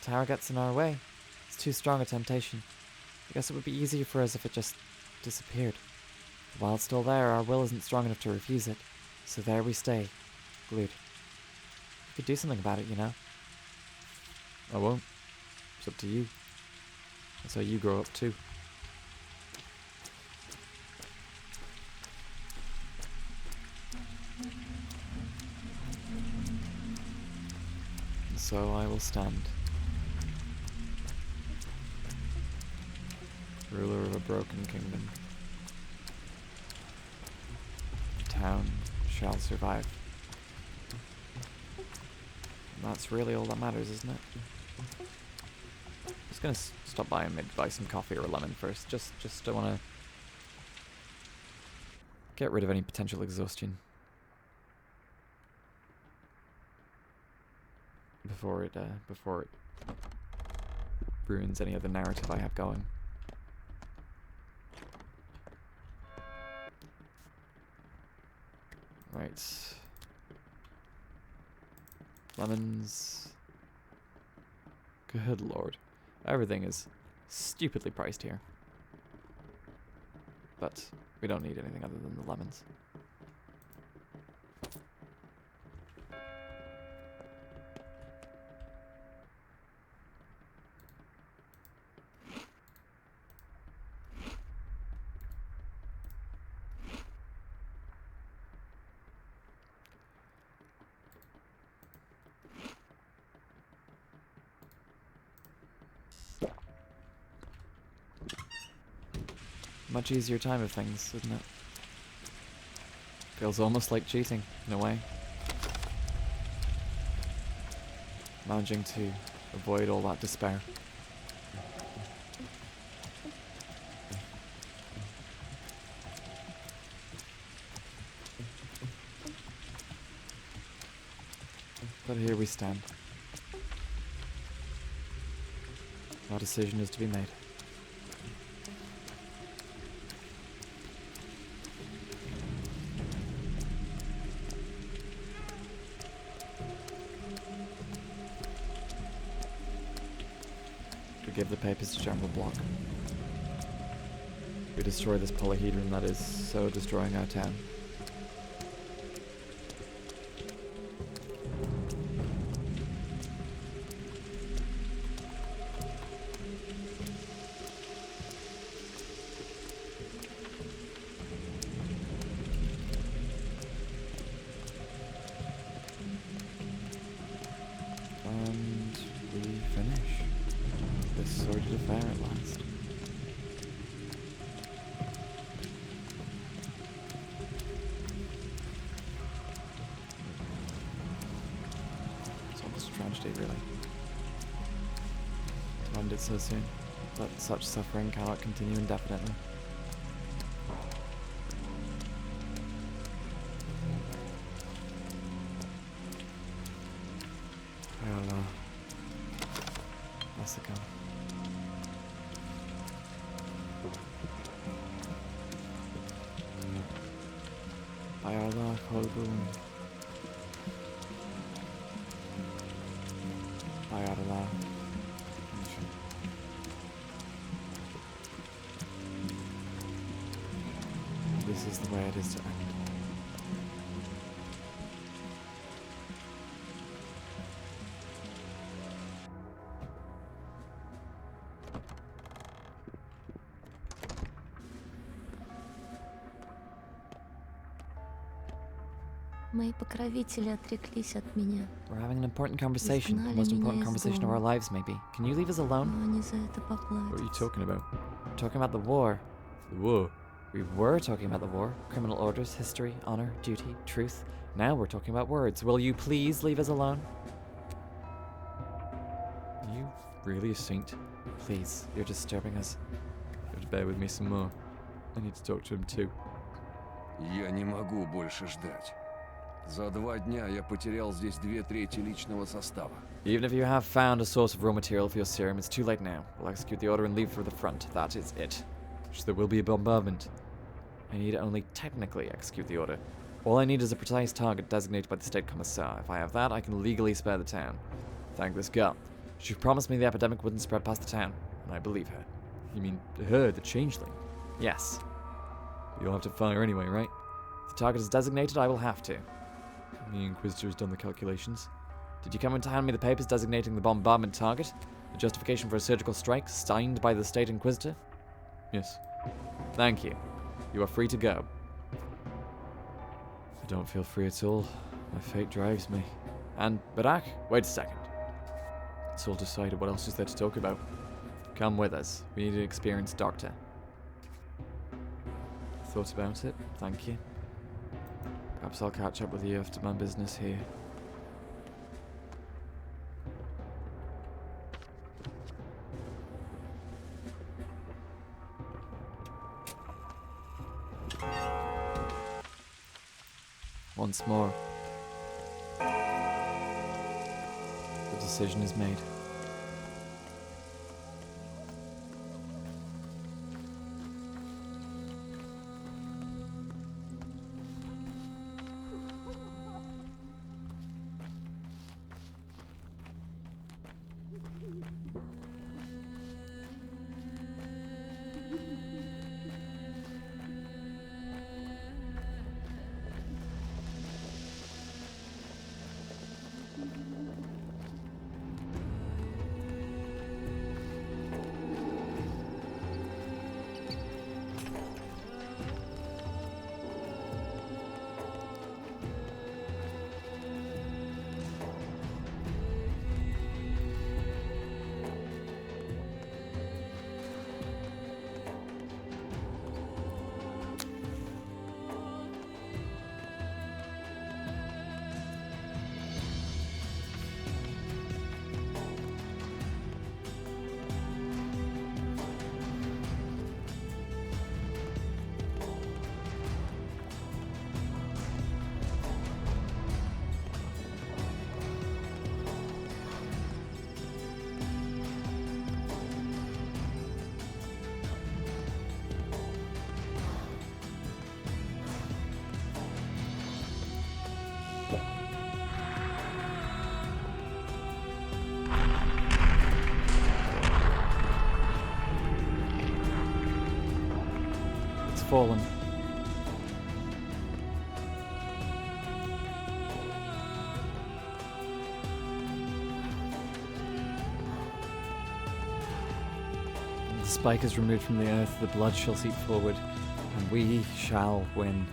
The tower gets in our way. It's too strong a temptation. I guess it would be easier for us if it just disappeared. But while it's still there, our will isn't strong enough to refuse it. So there we stay, glued. You could do something about it, you know? I won't. It's up to you. That's how you grow up too. And so I will stand. Ruler of a broken kingdom. The town shall survive. And that's really all that matters, isn't it? Just gonna stop by and maybe buy some coffee or a lemon first. Just don't wanna get rid of any potential exhaustion before it ruins any other narrative I have going. Right. Lemons. Good lord. Everything is stupidly priced here. But we don't need anything other than the lemons. Much easier time of things, isn't it? Feels almost like cheating, in a way. Managing to avoid all that despair. But here we stand. Our decision is to be made. We give the papers to General Block. We destroy this polyhedron that is so destroying our town. And we finish this sordid affair at last. It's almost a tragedy, really, to end it so soon. that such suffering cannot continue indefinitely. Well, that's the gun. Ayala, Kolgun. Ayala. This is the way it is to end. Мои покровители отреклись от меня, We're having an important conversation, the most important conversation of our lives, maybe. Can you leave us alone? но они за это What are you поплатятся. talking about? We're talking about the war. The war? We were talking about the war, criminal orders, history, honor, duty, truth. Now we're talking about words. Will you please leave us alone? Are you really a saint? Please, you're disturbing us. You have to bear with me some more. I need to talk to him too. Я не могу больше ждать. За 2 дня я потерял здесь 2/3 личного состава. Even if you have found a source of raw material for your serum, it's too late now. We'll execute the order and leave for the front. That is it. So there will be a bombardment. I need only technically execute the order. All I need is a precise target designated by the state commissar. If I have that, I can legally spare the town. Thank this girl. She promised me the epidemic wouldn't spread past the town, and I believe her. You mean her, the changeling? Yes. You'll have to fire anyway, right? If the target is designated, I will have to. The Inquisitor has done the calculations. Did you come in to hand me the papers designating the bombardment target? The justification for a surgical strike, signed by the State Inquisitor? Yes. Thank you. You are free to go. I don't feel free at all. My fate drives me. And, Barak, wait a second. It's all decided. What else is there to talk about? Come with us. We need an experienced doctor. Thought about it. Thank you. Perhaps I'll catch up with you after my business here. Once more. The decision is made. Fallen. The spike is removed from the earth, the blood shall seep forward, and we shall win.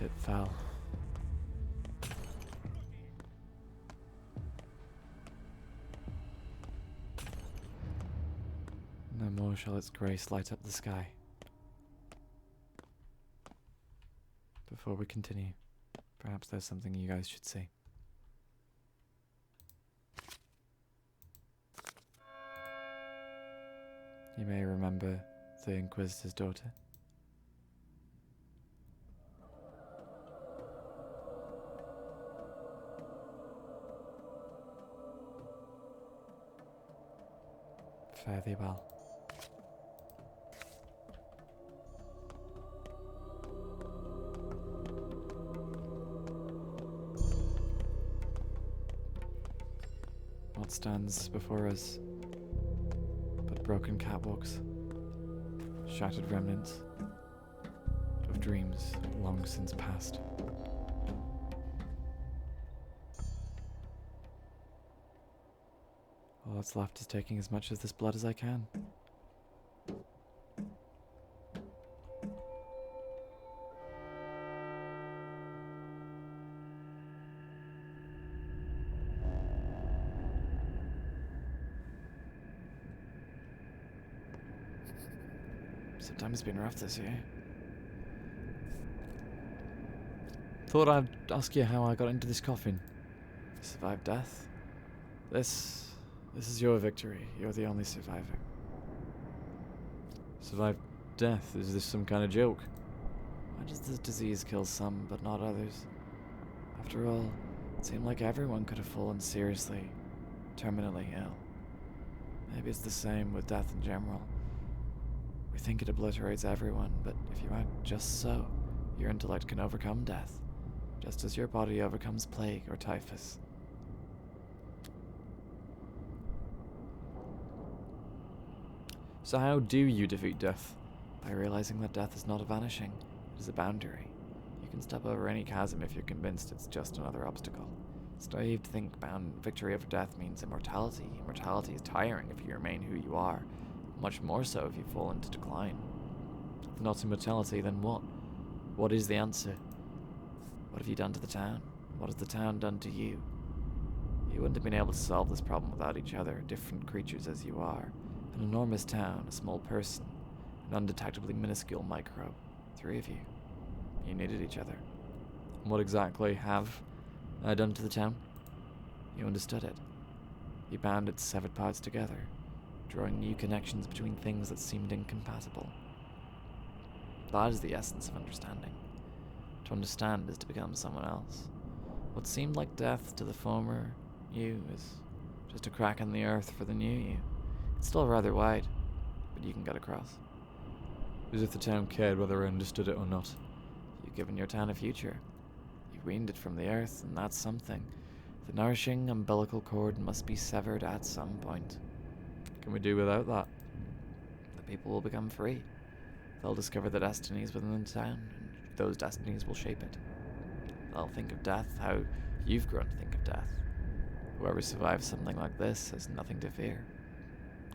It fell. No more shall its grace light up the sky. Before we continue, perhaps there's something you guys should see. You may remember the Inquisitor's daughter. Fare thee well. What stands before us but broken catwalks, shattered remnants of dreams long since past. All that's left is taking as much of this blood as I can. September's been rough this year. Thought I'd ask you how I got into this coffin. Survived death. This is your victory. You're the only survivor. Survived death? Is this some kind of joke? Why does this disease kill some but not others? After all, it seemed like everyone could have fallen seriously, terminally ill. Maybe it's the same with death in general. We think it obliterates everyone, but if you act just so, your intellect can overcome death, just as your body overcomes plague or typhus. So how do you defeat death? By realizing that death is not a vanishing, it is a boundary. You can step over any chasm if you're convinced it's just another obstacle. It's naive to think victory over death means immortality. Immortality is tiring if you remain who you are, much more so if you fall into decline. If not immortality, then what? What is the answer? What have you done to the town? What has the town done to you? You wouldn't have been able to solve this problem without each other, different creatures as you are. An enormous town, a small person, an undetectably minuscule microbe. Three of you. You needed each other. And what exactly have I done to the town? You understood it. You bound its severed parts together, drawing new connections between things that seemed incompatible. That is the essence of understanding. To understand is to become someone else. What seemed like death to the former you is just a crack in the earth for the new you. It's still rather wide, but you can get across. As if the town cared whether I understood it or not. You've given your town a future. You weaned it from the earth, and that's something. The nourishing umbilical cord must be severed at some point. Can we do without that? The people will become free. They'll discover the destinies within the town, and those destinies will shape it. They'll think of death how you've grown to think of death. Whoever survives something like this has nothing to fear.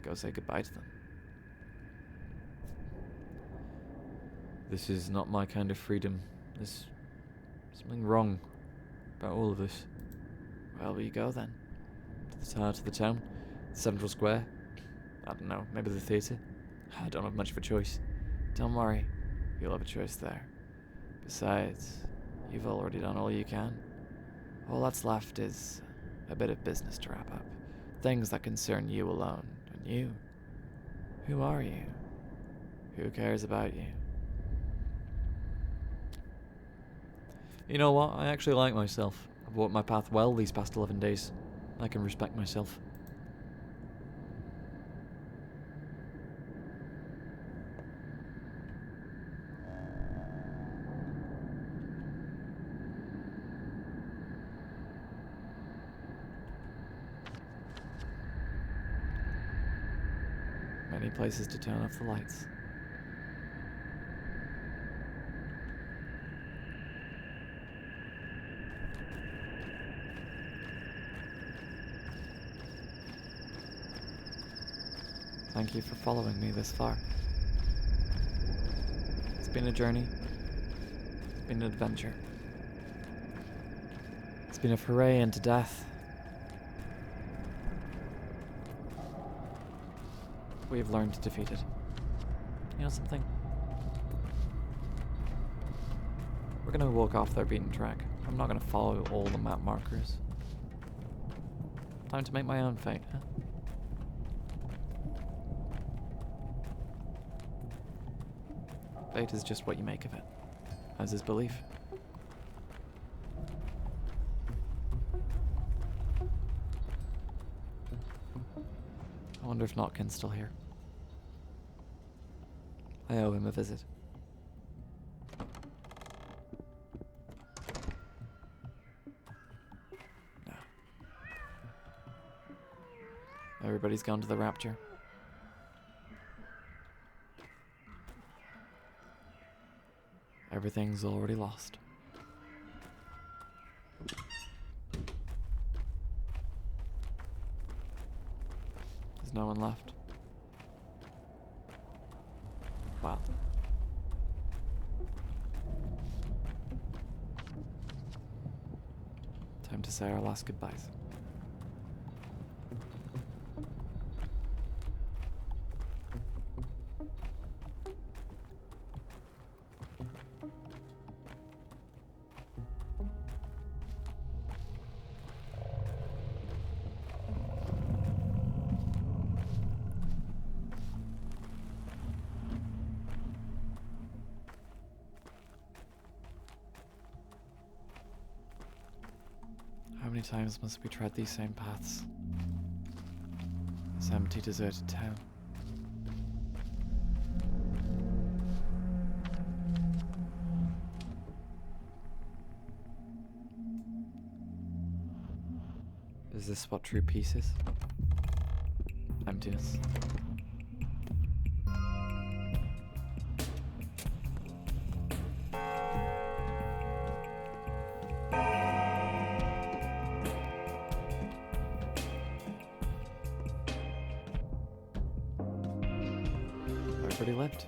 Go say goodbye to them. This is not my kind of freedom. There's something wrong about all of this. Where will you go then? To the heart of the town? The central square? I don't know, maybe the theatre? I don't have much of a choice. Don't worry, you'll have a choice there. Besides, you've already done all you can. All that's left is a bit of business to wrap up. Things that concern you alone. And you? Who are you? Who cares about you? You know what? I actually like myself. I've walked my path well these past 11 days. I can respect myself. Many places to turn off the lights. Thank you for following me this far. It's been a journey. It's been an adventure. It's been a foray into death. We have learned to defeat it. You know something? We're gonna walk off their beaten track. I'm not gonna follow all the map markers. Time to make my own fate, huh? Fate is just what you make of it, as is belief. I wonder if Notkin's still here. I owe him a visit. No. Everybody's gone to the Rapture. Everything's already lost. There's no one left. Wow. Time to say our last goodbyes. How many times must we tread these same paths? This empty, deserted town. Is this what true peace is? Emptiness. Everybody lived.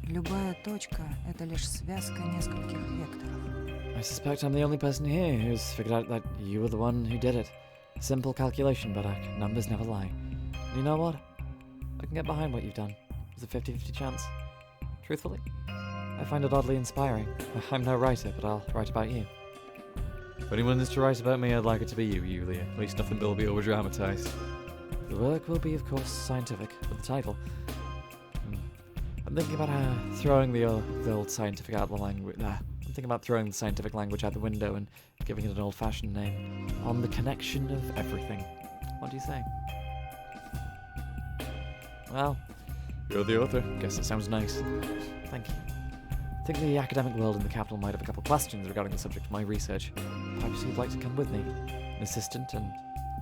Любая точка — это лишь связка нескольких векторов. I suspect I'm the only person here who's figured out that you were the one who did it. Simple calculation, but numbers never lie. And you know what? I can get behind what you've done. It's a 50-50 chance. Truthfully, I find it oddly inspiring. I'm no writer, but I'll write about you. If anyone is to write about me, I'd like it to be you, Yulia. At least nothing will be over-dramatized. The work will be, of course, scientific, but the title... I'm thinking about throwing the old scientific out the language... I'm thinking about throwing the scientific language out the window and giving it an old-fashioned name. On the connection of everything. What do you say? Well, You're the author. guess it sounds nice. Thank you. I think the academic world in the capital might have a couple questions regarding the subject of my research. Perhaps you'd like to come with me. An assistant and,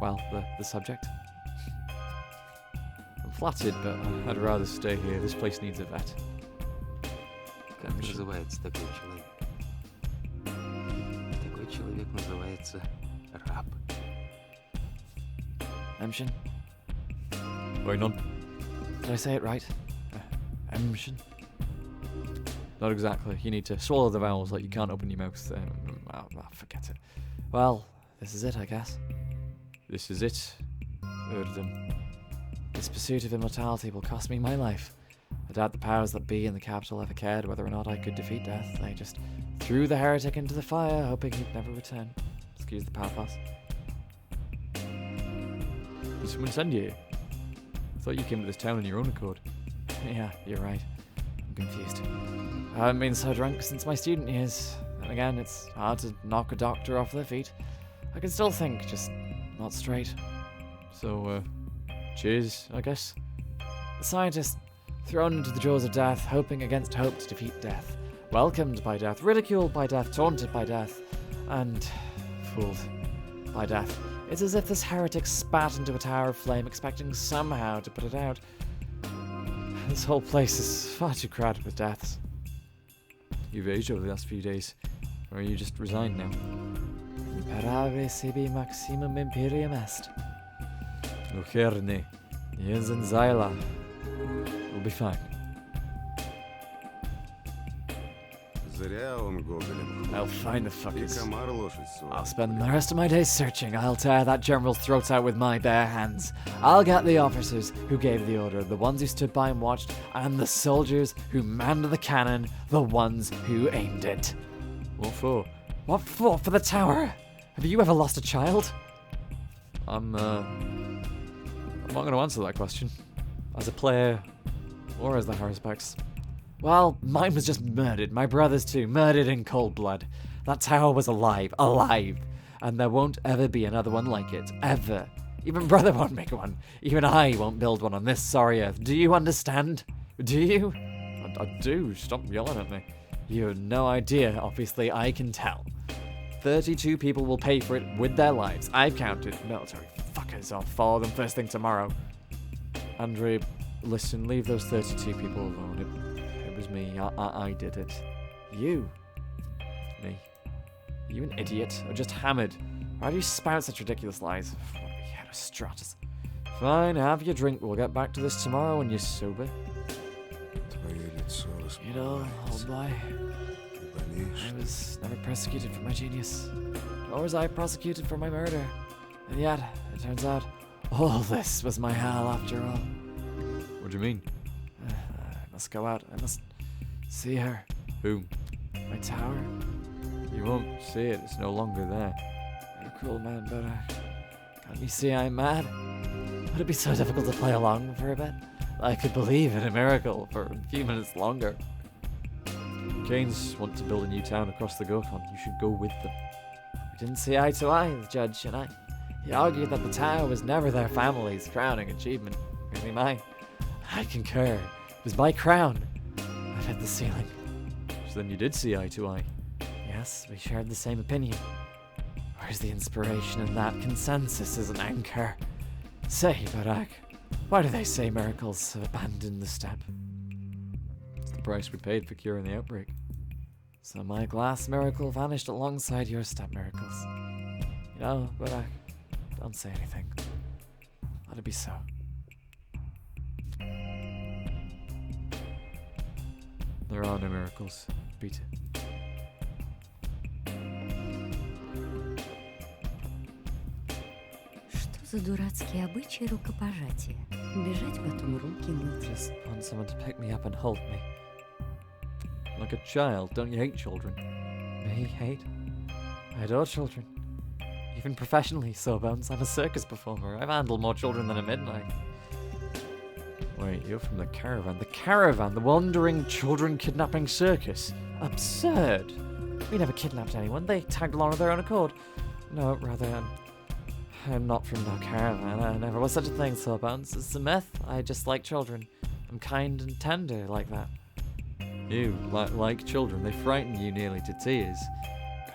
well, the subject. I'm flattered, but I'd rather stay here. This place needs a vet. Как называется такой человек? Такой человек называется раб. Emshin? Why not? Did I say it right? Emshin? Not exactly. You need to swallow the vowels like you can't open your mouth. Forget it. Well, this is it, I guess. This is it. Erdem. This pursuit of immortality will cost me my life. I doubt the powers that be in the capital ever cared whether or not I could defeat death. They just threw the heretic into the fire, hoping he'd never return. Excuse the pathos. Did someone send you here? I thought you came to this town on your own accord. Yeah, you're right. I'm confused. I haven't been so drunk since my student years. And again, it's hard to knock a doctor off their feet. I can still think, just not straight. So, cheers, I guess. The scientist, thrown into the jaws of death, hoping against hope to defeat death. Welcomed by death, ridiculed by death, taunted by death, and fooled by death. It's as if this heretic spat into a tower of flame, expecting somehow to put it out. This whole place is far too crowded with deaths. You've aged over the last few days. Or are you just resigned now? Imperare sibi maximum imperium est. Ocherne. Jens and Zyla. We'll be fine. Зря он Гоголем. I'll find the И fuckers. комар лошадь свой. I'll spend the rest of my days searching. I'll tear that general's throat out with my bare hands. I'll get the officers who gave the order, the ones who stood by and watched, and the soldiers who manned the cannon, the ones who aimed it. What for? What for? For the tower? Have you ever lost a child? I'm not going to answer that question. As a player, or as the Harrisbacks. Well, mine was just murdered. My brother's too. Murdered in cold blood. That tower was alive. Alive. And there won't ever be another one like it. Ever. Even brother won't make one. Even I won't build one on this sorry earth. Do you understand? Do you? I do. Stop yelling at me. You have no idea. Obviously, I can tell. 32 people will pay for it with their lives. I've counted. Military fuckers. I'll follow them first thing tomorrow. Andre, listen, leave those 32 people alone. It was me. I did it. You? Me. Are you an idiot? Or just hammered? Why do you spout such ridiculous lies? Herostratus. Fine, have your drink. We'll get back to this tomorrow when you're sober. Твое лицо You know, old boy, Ты болеешь. I was never persecuted for my genius. Nor was I prosecuted for my murder. And yet, it turns out, all this was my hell after all. What do you mean? I must go out. I must see her. Who? My tower. You won't see it. It's no longer there. You're a cruel man, but can't you see I'm mad? Would it be so difficult to play along for a bit? I could believe in a miracle for a few minutes longer. Canes want to build a new town across the Gokon. You should go with them. We didn't see eye to eye, the judge and I. He argued that the tower was never their family's crowning achievement, merely mine. I concur. It was my crown. I've hit the ceiling. So then you did see eye to eye. Yes, we shared the same opinion. Where's the inspiration in that? Consensus is an anchor. Say, Barak, why do they say miracles have abandoned the steppe? It's the price we paid for curing the outbreak. So my glass miracle vanished alongside your steppe miracles. You know, Barak, don't say anything. Let it be so. There are no miracles. Beat it. Что за дурацкие обычаи рукопожатия? Бежать потом руки мыть. Just want someone to pick me up and hold me. Like a child, don't you hate children? Me hate? I adore children. Even professionally, Sawbones. I'm a circus performer. I've handled more children than a midnight. Wait, you're from the caravan. The caravan, the wandering children kidnapping circus. Absurd. We never kidnapped anyone. They tagged along of their own accord. No, rather, I'm not from no caravan. I never was such a thing, Sawbones. It's a myth. I just like children. I'm kind and tender like that. You, like children, they frighten you nearly to tears.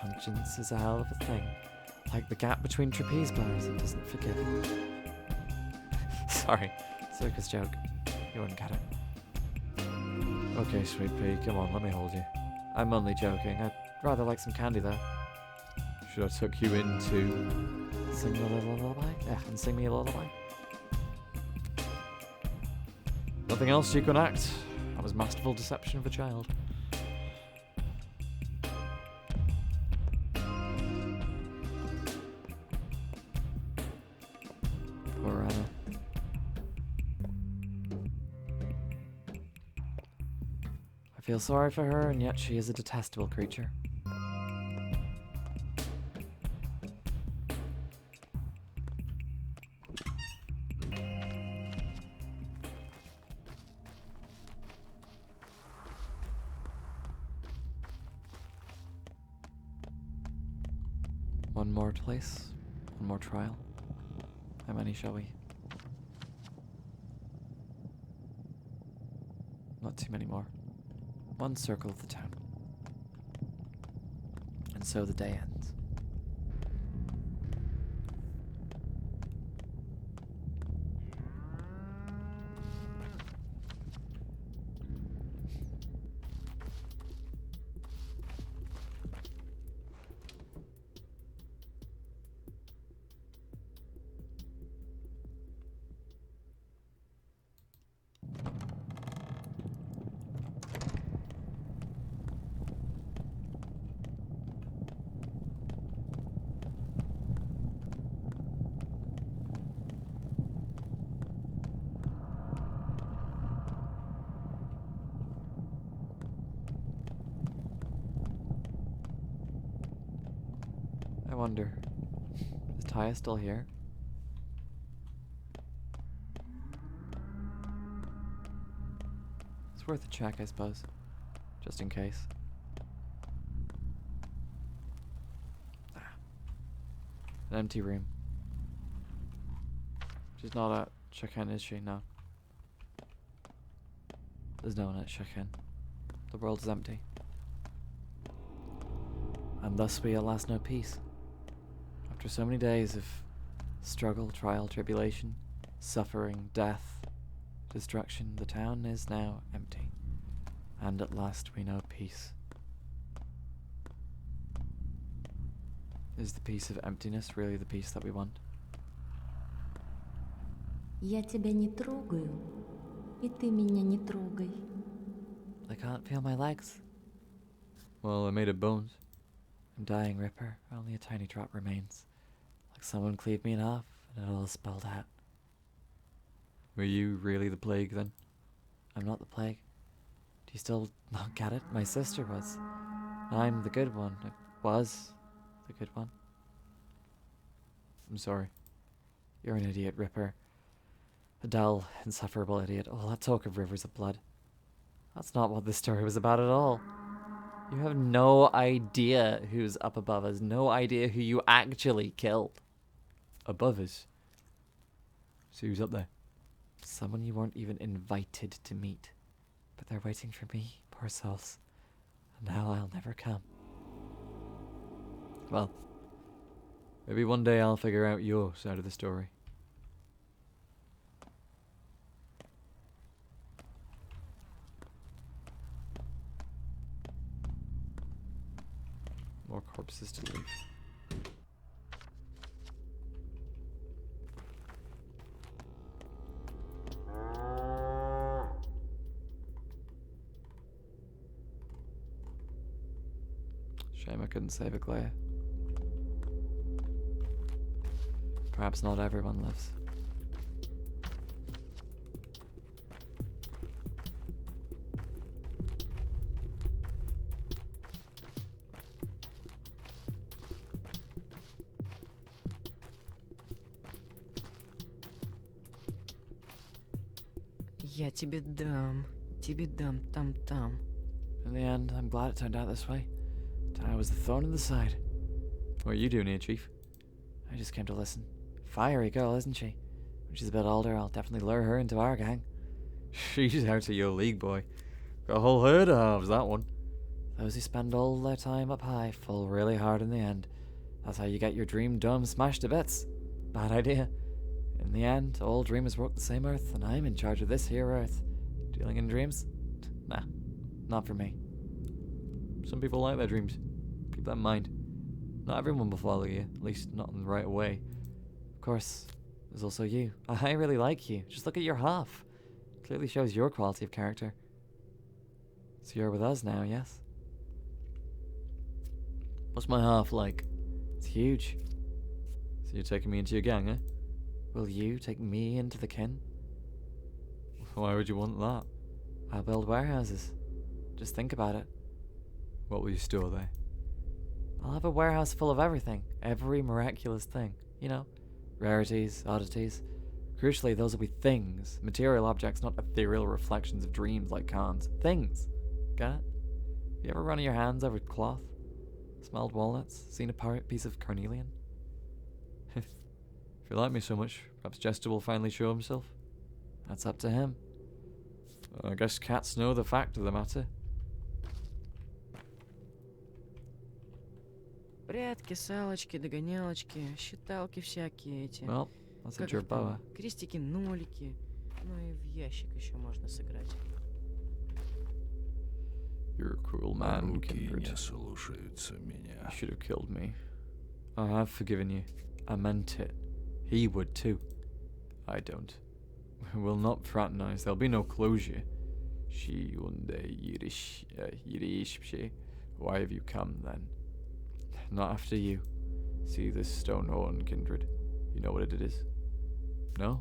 Conscience is a hell of a thing. Like the gap between trapeze bars, it doesn't forgive. Sorry, circus joke. You wouldn't get it. Okay, sweet pea, come on, let me hold you. I'm only joking. I'd rather like some candy though. Should I tuck you in to sing a little lullaby? Yeah, and sing me a lullaby. Nothing else you can act. That was masterful deception of a child. Poor Anna. I feel sorry for her, and yet she is a detestable creature. One more place, one more trial. How many shall we? Not too many more. One circle of the town. And so the day ends. wonder, is Taya still here? It's worth a check, I suppose. Just in case. An empty room. She's not at check-in, is she? No. There's no one at check-in. The world is empty. And thus we at last know peace. After so many days of struggle, trial, tribulation, suffering, death, destruction, the town is now empty. And at last we know peace. Is the peace of emptiness really the peace that we want? Я тебя не трогаю, и ты меня не трогай. I can't feel my legs. Well, I made of bones. I'm dying, Ripper. Only a tiny drop remains. Like someone cleaved me in half, and it all spilled out. Were you really the plague, then? I'm not the plague. Do you still not get it? My sister was. I'm the good one. I was the good one. I'm sorry. You're an idiot, Ripper. A dull, insufferable idiot. All that talk of rivers of blood. That's not what this story was about at all. You have no idea who's up above us. No idea who you actually killed. Above us? So who's up there? Someone you weren't even invited to meet. But they're waiting for me, poor souls. And now I'll never come. Well, maybe one day I'll figure out your side of the story. More corpses to leave. Shame I couldn't save Aglaia. Perhaps not everyone lives. Я тебе дам там. In the end, I'm glad it turned out this way. I was the thorn in the side. What are you doing here, Chief? I just came to listen. Fiery girl, isn't she? When she's a bit older, I'll definitely lure her into our gang. She's out of your league, boy. Got a whole herd of halves, that one. Those who spend all their time up high fall really hard in the end. That's how you get your dream dome smashed to bits. Bad idea. In the end, all dreamers walk the same earth, and I'm in charge of this here earth. Dealing in dreams? Nah, not for me. Some people like their dreams. Keep that in mind. Not everyone will follow you, at least not in the right way. Of course, there's also you. I really like you. Just look at your half. Clearly shows your quality of character. So you're with us now, yes? What's my half like? It's huge. So you're taking me into your gang, eh? Will you take me into the kin? Why would you want that? I'll build warehouses. Just think about it. What will you store there? I'll have a warehouse full of everything. Every miraculous thing. You know? Rarities, oddities. Crucially, those will be things. Material objects, not ethereal reflections of dreams like Khan's. Things. Got it? You ever run your hands over cloth? Smelled walnuts? Seen a piece of carnelian? If you like me so much, perhaps Jester will finally show himself. That's up to him. I guess cats know the fact of the matter. Прятки, салочки, догонялочки, считалки всякие эти. Well, that's a Как их там? jerboa. Крестики, нолики. Ну и в ящик еще можно сыграть. You're a cruel man, Руки Kindred. не слушаются меня. You should have killed me. I have forgiven you. I meant it. He would too. I don't. We'll not fraternize. There'll be no closure. She unde Yiddish. Why have you come then? Not after you. See this stone horn, Kindred? You know what it is? No?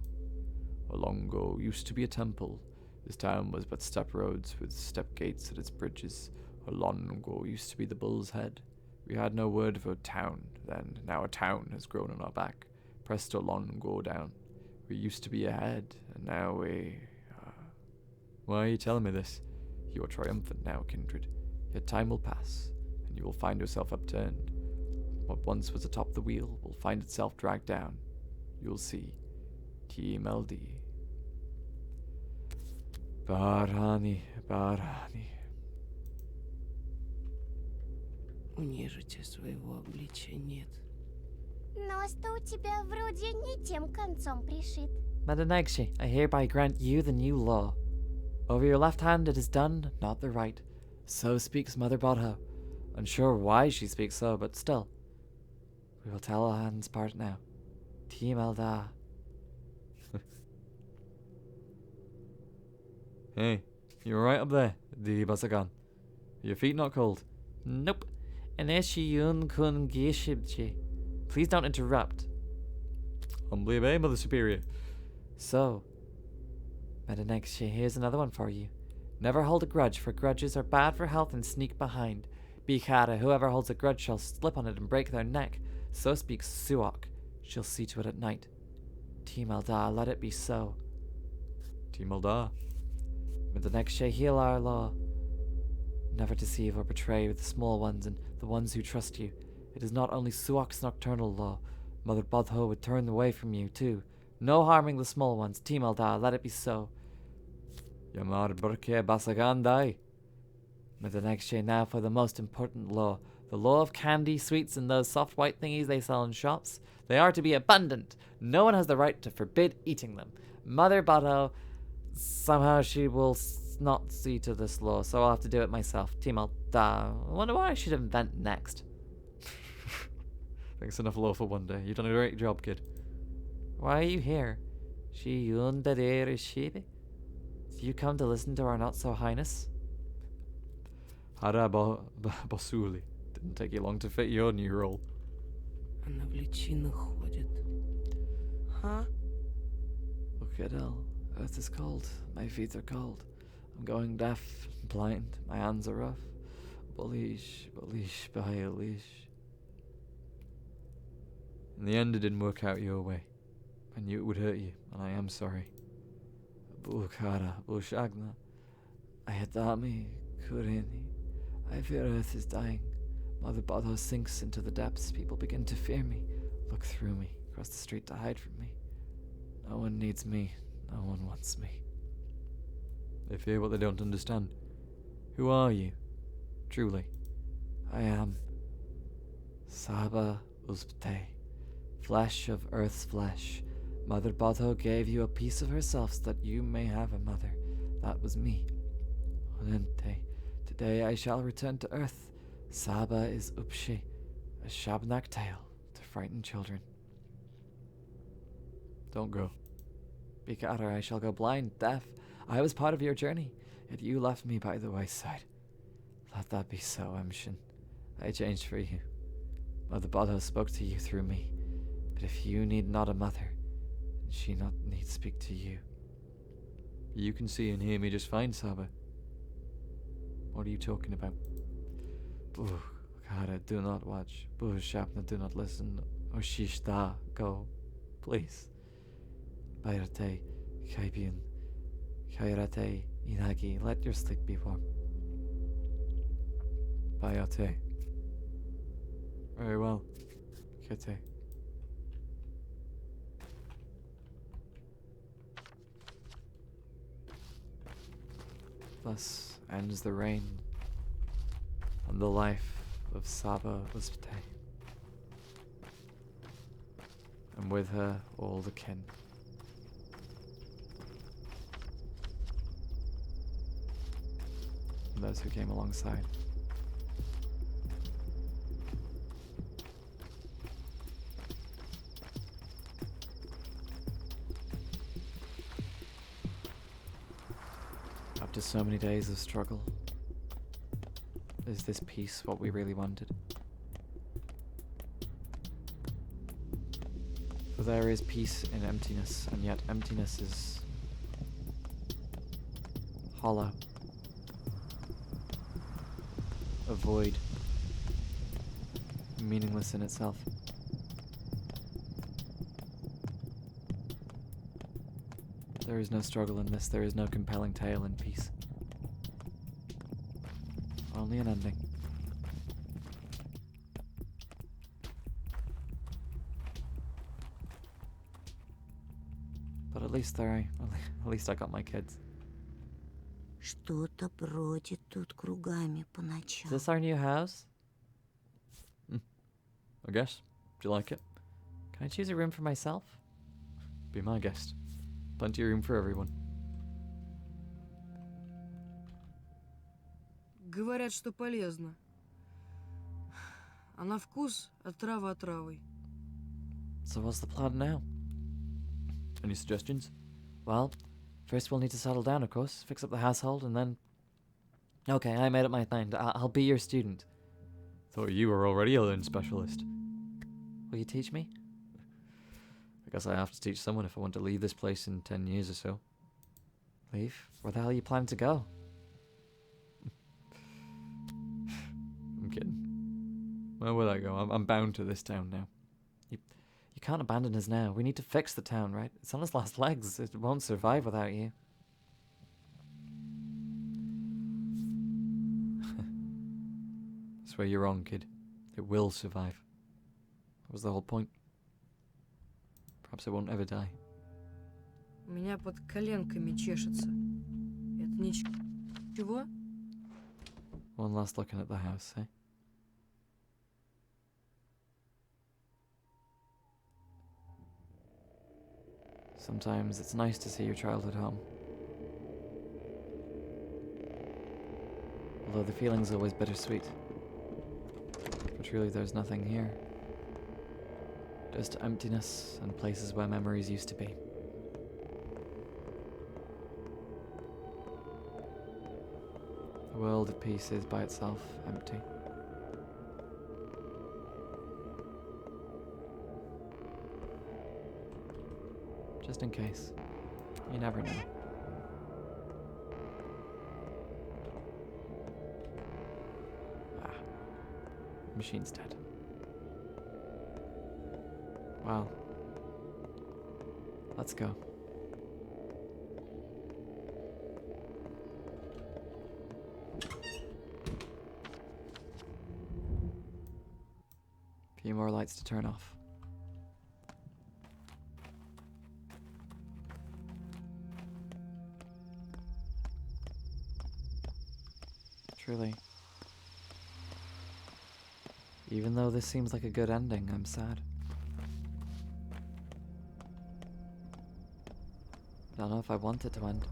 Long ago used to be a temple. This town was but step roads with step gates at its bridges. Long ago used to be the bull's head. We had no word of a town then. Now a town has grown on our back. Presto long go down. We used to be ahead, and now we... Why are you telling me this? You are triumphant now, kindred. Yet time will pass, and you will find yourself upturned. What once was atop the wheel will find itself dragged down. You'll see. TMLD. Barani, Barani. У нежити своего обличия нет. Нос-то у тебя вроде не тем концом пришит. Madanegshi, I hereby grant you the new law. Over your left hand it is done, not the right. So speaks Mother Bodho. Unsure why she speaks so, but still. We will tell our hands part now. Team Elda. Hey, you alright up there, Di Basagan? Are your feet not cold? Nope. Ineshiyun kun gishibji. Please don't interrupt. Humbly obey, Mother Superior. So, Madanegshi, here's another one for you. Never hold a grudge, for grudges are bad for health and sneak behind. Bikara, whoever holds a grudge shall slip on it and break their neck. So speaks Suok. She'll see to it at night. Team Elda, let it be so. Team Eldar. Madanegshi, heal our law. Never deceive or betray the small ones and the ones who trust you. It is not only Suok's nocturnal law. Mother Bodho would turn away from you, too. No harming the small ones. Team Elda, let it be so. Yamar Burke Basagandai. Madanegshi, now for the most important law. The law of candy, sweets, and those soft white thingies they sell in shops. They are to be abundant. No one has the right to forbid eating them. Mother Bodho, somehow she will not see to this law, so I'll have to do it myself. Team Elda. I wonder what I should invent next. Thanks enough law for one day. You've done a great job, kid. Why are you here? Do you come to listen to our not-so-highness? Hara Basuli. Didn't take you long to fit your new role. Она в личинах ходит. Huh? Look at all. Earth is cold. My feet are cold. I'm going deaf, blind. My hands are rough. Balish, balish, bahayalish. In the end, it didn't work out your way. I knew it would hurt you, and I am sorry. Bukhara, Bushagna. Ayatami, Kurini. I fear Earth is dying. Mother Bodho sinks into the depths. People begin to fear me. Look through me, across the street to hide from me. No one needs me. No one wants me. They fear what they don't understand. Who are you? Truly. I am Saba Uspte, flesh of Earth's flesh. Mother Bodho gave you a piece of herself so that you may have a mother. That was me. Onente. Today I shall return to Earth. Saba is Upshi, a Shabnak tale to frighten children. Don't go. Bikara, I shall go blind, deaf. I was part of your journey, yet you left me by the wayside. Let that be so, Emshin. I changed for you. Mother Bodho spoke to you through me. But if you need not a mother, then she not need speak to you. You can see and hear me just fine, Saba. What are you talking about? Buh, Kara, do not watch. Buh, Shapna, do not listen. Oshishta, go. Please. Bairate, Kaibian, Kairate, Inagi, let your sleep be warm. Bayate. Very well. Kete. Thus ends the reign and the life of Saba Uspte, and with her all the kin. And those who came alongside. After so many days of struggle, is this peace what we really wanted? For there is peace in emptiness, and yet emptiness is hollow. A void. meaningless in itself. There is no struggle in this, there is no compelling tale in peace. Only an ending. But at least at least I got my kids. Что-то бродит тут кругами по ночам. Is this our new house? I guess. Do you like it? Can I choose a room for myself? Be my guest. Plenty of room for everyone. Говорят, что полезно. А на вкус отрава отравой. So what's the plan now? Any suggestions? Well, first we'll need to settle down, of course. Fix up the household, and then... Okay, I made up my mind. I'll be your student. Thought you were already a learn specialist. Will you teach me? I guess I have to teach someone if I want to leave this place in 10 years or so. Leave? Where the hell are you planning to go? I'm kidding. Where will I go? I'm bound to this town now. You can't abandon us now. We need to fix the town, right? It's on its last legs. It won't survive without you. I swear you're wrong, kid. It will survive. That was the whole point. Perhaps it won't ever die. У меня под коленками чешется. Это ничего? One last looking at the house, eh? Sometimes it's nice to see your childhood home. Although the feeling's always bittersweet. But really there's nothing here. Just emptiness and places where memories used to be. The world at peace is by itself empty. Just in case. You never know. Machine's dead. Well, let's go. Few more lights to turn off. Truly. Even though this seems like a good ending, I'm sad. I don't know if I want it to end.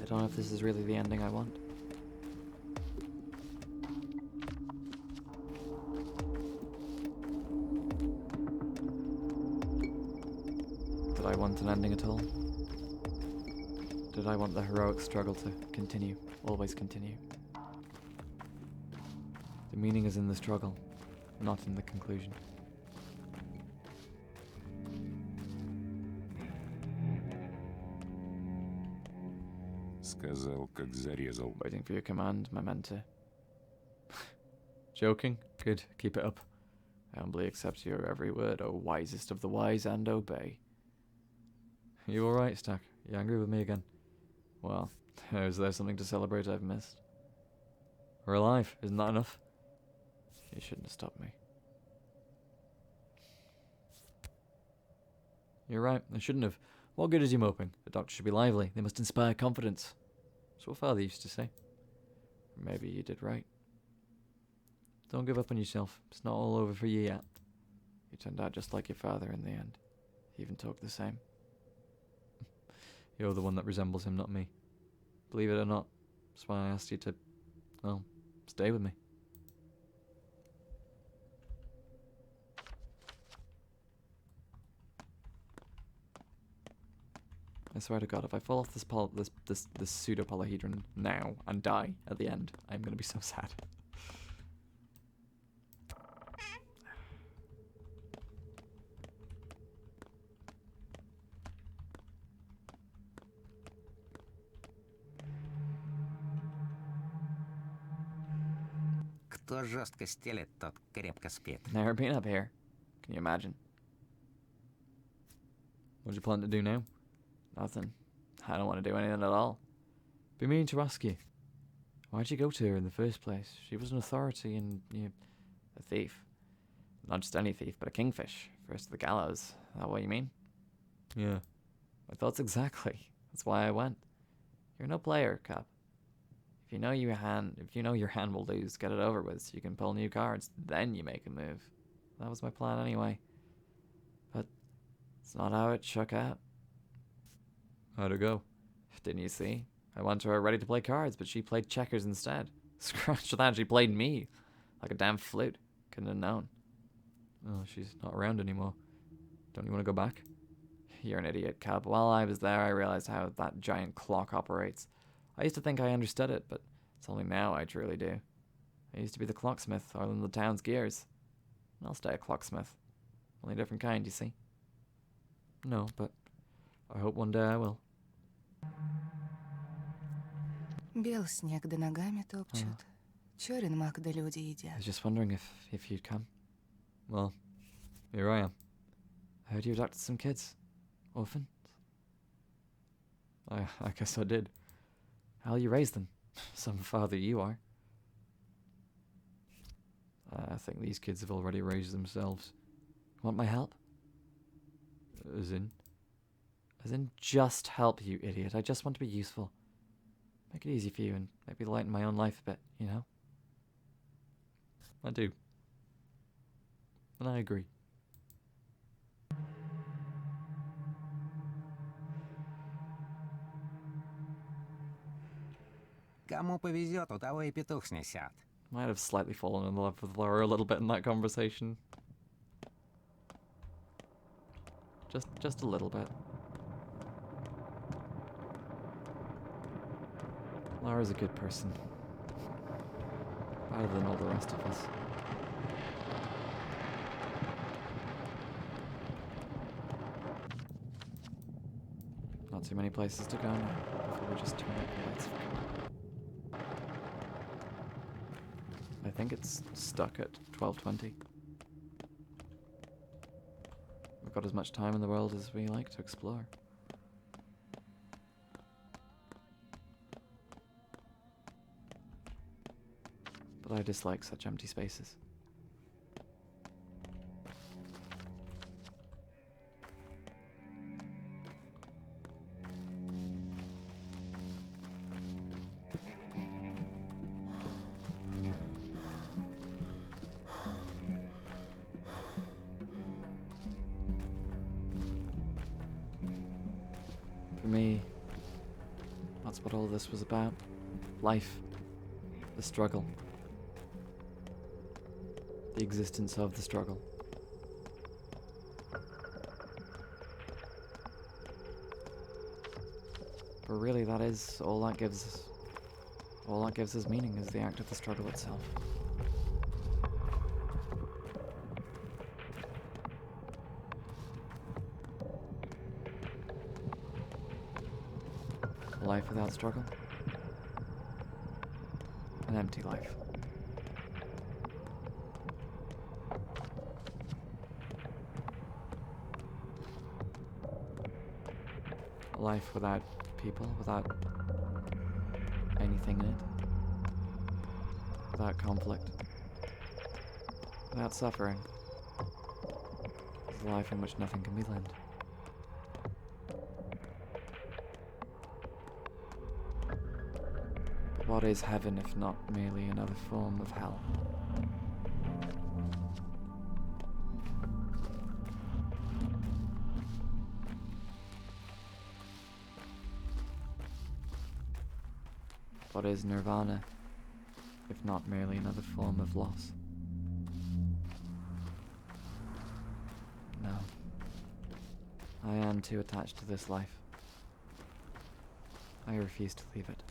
I don't know if this is really the ending I want. Did I want an ending at all? Did I want the heroic struggle to continue, always continue? The meaning is in the struggle, not in the conclusion. Сказал, как зарезал. Waiting for your command, my mentor. Joking? Good. Keep it up. I humbly accept your every word, O wisest of the wise, and obey. You alright, Stack? You angry with me again? Well, is there something to celebrate I've missed? We're alive. Isn't that enough? You shouldn't have stopped me. You're right. I shouldn't have. What good is you moping? The doctor should be lively. They must inspire confidence. That's what Father used to say. Maybe you did right. Don't give up on yourself. It's not all over for you yet. You turned out just like your father in the end. He even talked the same. You're the one that resembles him, not me. Believe it or not. That's why I asked you to, well, stay with me. I swear to God, if I fall off this pseudo polyhedron now and die at the end, I'm gonna be so sad. Кто жестко стелет, тот крепко спит. Never been up here. Can you imagine? What do you plan to do now? Nothing. I don't want to do anything at all. Be meaning to ask you. Why'd you go to her in the first place? She was an authority and a thief. Not just any thief, but a kingfish. First to the gallows. Is that what you mean? Yeah. My thoughts exactly. That's why I went. You're no player, Cap. If you know your hand will lose, get it over with so you can pull new cards. Then you make a move. That was my plan anyway. But it's not how it shook out. How'd it go? Didn't you see? I went to her ready to play cards, but she played checkers instead. Scratch that, she played me. Like a damn flute. Couldn't have known. Oh, she's not around anymore. Don't you want to go back? You're an idiot, Cab. While I was there, I realized how that giant clock operates. I used to think I understood it, but it's only now I truly do. I used to be the clocksmith, oiling the town's gears. And I'll stay a clocksmith. Only a different kind, you see? No, but I hope one day I will. Бел снег да ногами топчут. Черен мак да люди едят. I was just wondering if you'd come. Well, here I am. I heard you adopted some kids. Orphans? I guess I did. How'll you raise them? Some father you are. I think these kids have already raised themselves. Want my help? As in? As in just help, you idiot. I just want to be useful. Make it easy for you and maybe lighten my own life a bit, you know? I do. And I agree. Кому повезет, у того и петух снесет. Might have slightly fallen in love with Laura a little bit in that conversation. Just a little bit. Laura's a good person. Better than all the rest of us. Not too many places to go now before we just turn up the lights. I think it's stuck at 12:20. We've got as much time in the world as we like to explore. But I dislike such empty spaces. For me, that's what all this was about. Life. The struggle. The existence of the struggle. But really, that is all that gives us meaning is the act of the struggle itself. A life without struggle. An empty life. A life without people, without anything in it. Without conflict. Without suffering. It's a life in which nothing can be learned. But what is heaven if not merely another form of hell? What is nirvana, if not merely another form of loss? No. I am too attached to this life. I refuse to leave it.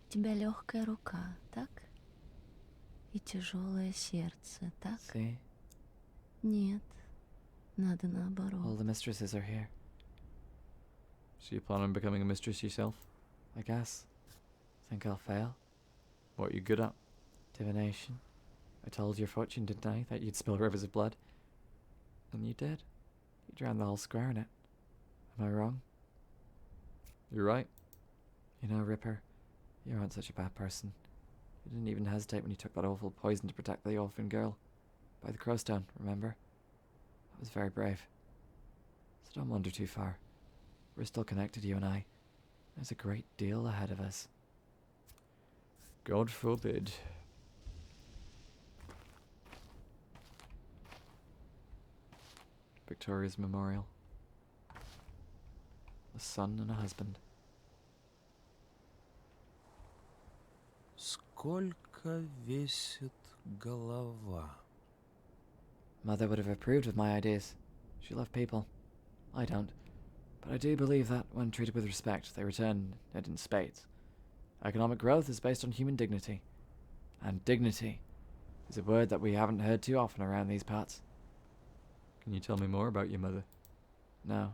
У тебя легкая рука, так? И тяжелое сердце, так? See? Нет, надо наоборот. All the mistresses are here. So you plan on becoming a mistress yourself? I guess. Think I'll fail? What are you good at? Divination. I told your fortune, didn't I, that you'd spill rivers of blood? And you did. You drowned the whole square in it. Am I wrong? You're right. You know, Ripper, you aren't such a bad person. You didn't even hesitate when you took that awful poison to protect the orphan girl. By the Crowstone, remember? That was very brave. So don't wander too far. We're still connected, you and I. There's a great deal ahead of us. God forbid. Victoria's memorial. A son and a husband. Сколько весит голова? Mother would have approved of my ideas. She loved people. I don't. But I do believe that, when treated with respect, they return it in spades. Economic growth is based on human dignity. And dignity is a word that we haven't heard too often around these parts. Can you tell me more about your mother? No.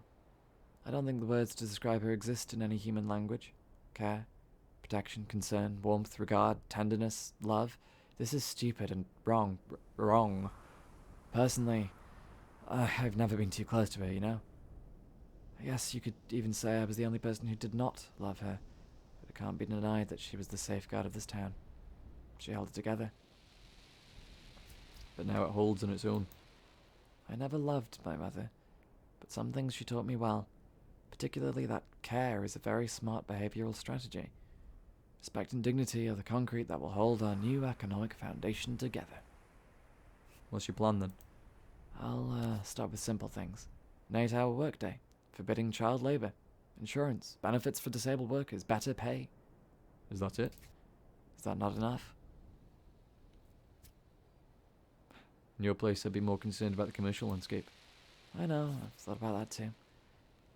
I don't think the words to describe her exist in any human language. Care, protection, concern, warmth, regard, tenderness, love. This is stupid and wrong. Wrong. Personally, I've never been too close to her, you know? I guess you could even say I was the only person who did not love her. But it can't be denied that she was the safeguard of this town. She held it together. But now it holds on its own. I never loved my mother, but some things she taught me well, particularly that care is a very smart behavioral strategy. Respect and dignity are the concrete that will hold our new economic foundation together. What's your plan then? I'll start with simple things. An 8-hour workday, forbidding child labor, insurance, benefits for disabled workers, better pay. Is that it? Is that not enough? In your place, I'd be more concerned about the commercial landscape. I know, I've thought about that too.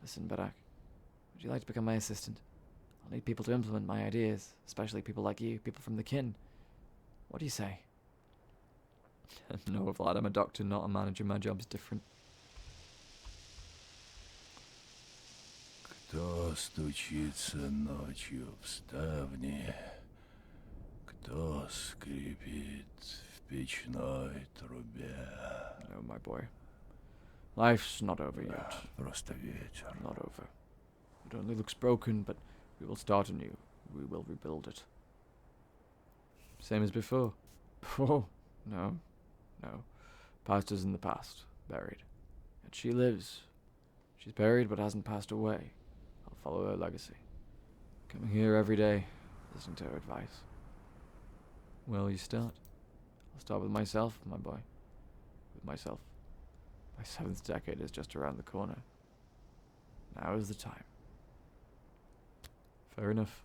Listen, Barak, would you like to become my assistant? I'll need people to implement my ideas, especially people like you, people from the kin. What do you say? No, Vlad, I'm a doctor, not a manager. My job's different. Кто стучится ночью в ставни? Кто скрипит в печной трубе? No, my boy. Life's not over yet. Просто ветер. Not over. It only looks broken, but we will start anew. We will rebuild it. Same as before. Oh, no. No. Past is in the past. Buried. Yet she lives. She's buried but hasn't passed away. I'll follow her legacy. Coming here every day, listening to her advice. Well, you start. I'll start with myself, my boy. With myself. My 7th decade is just around the corner. Now is the time. Fair enough.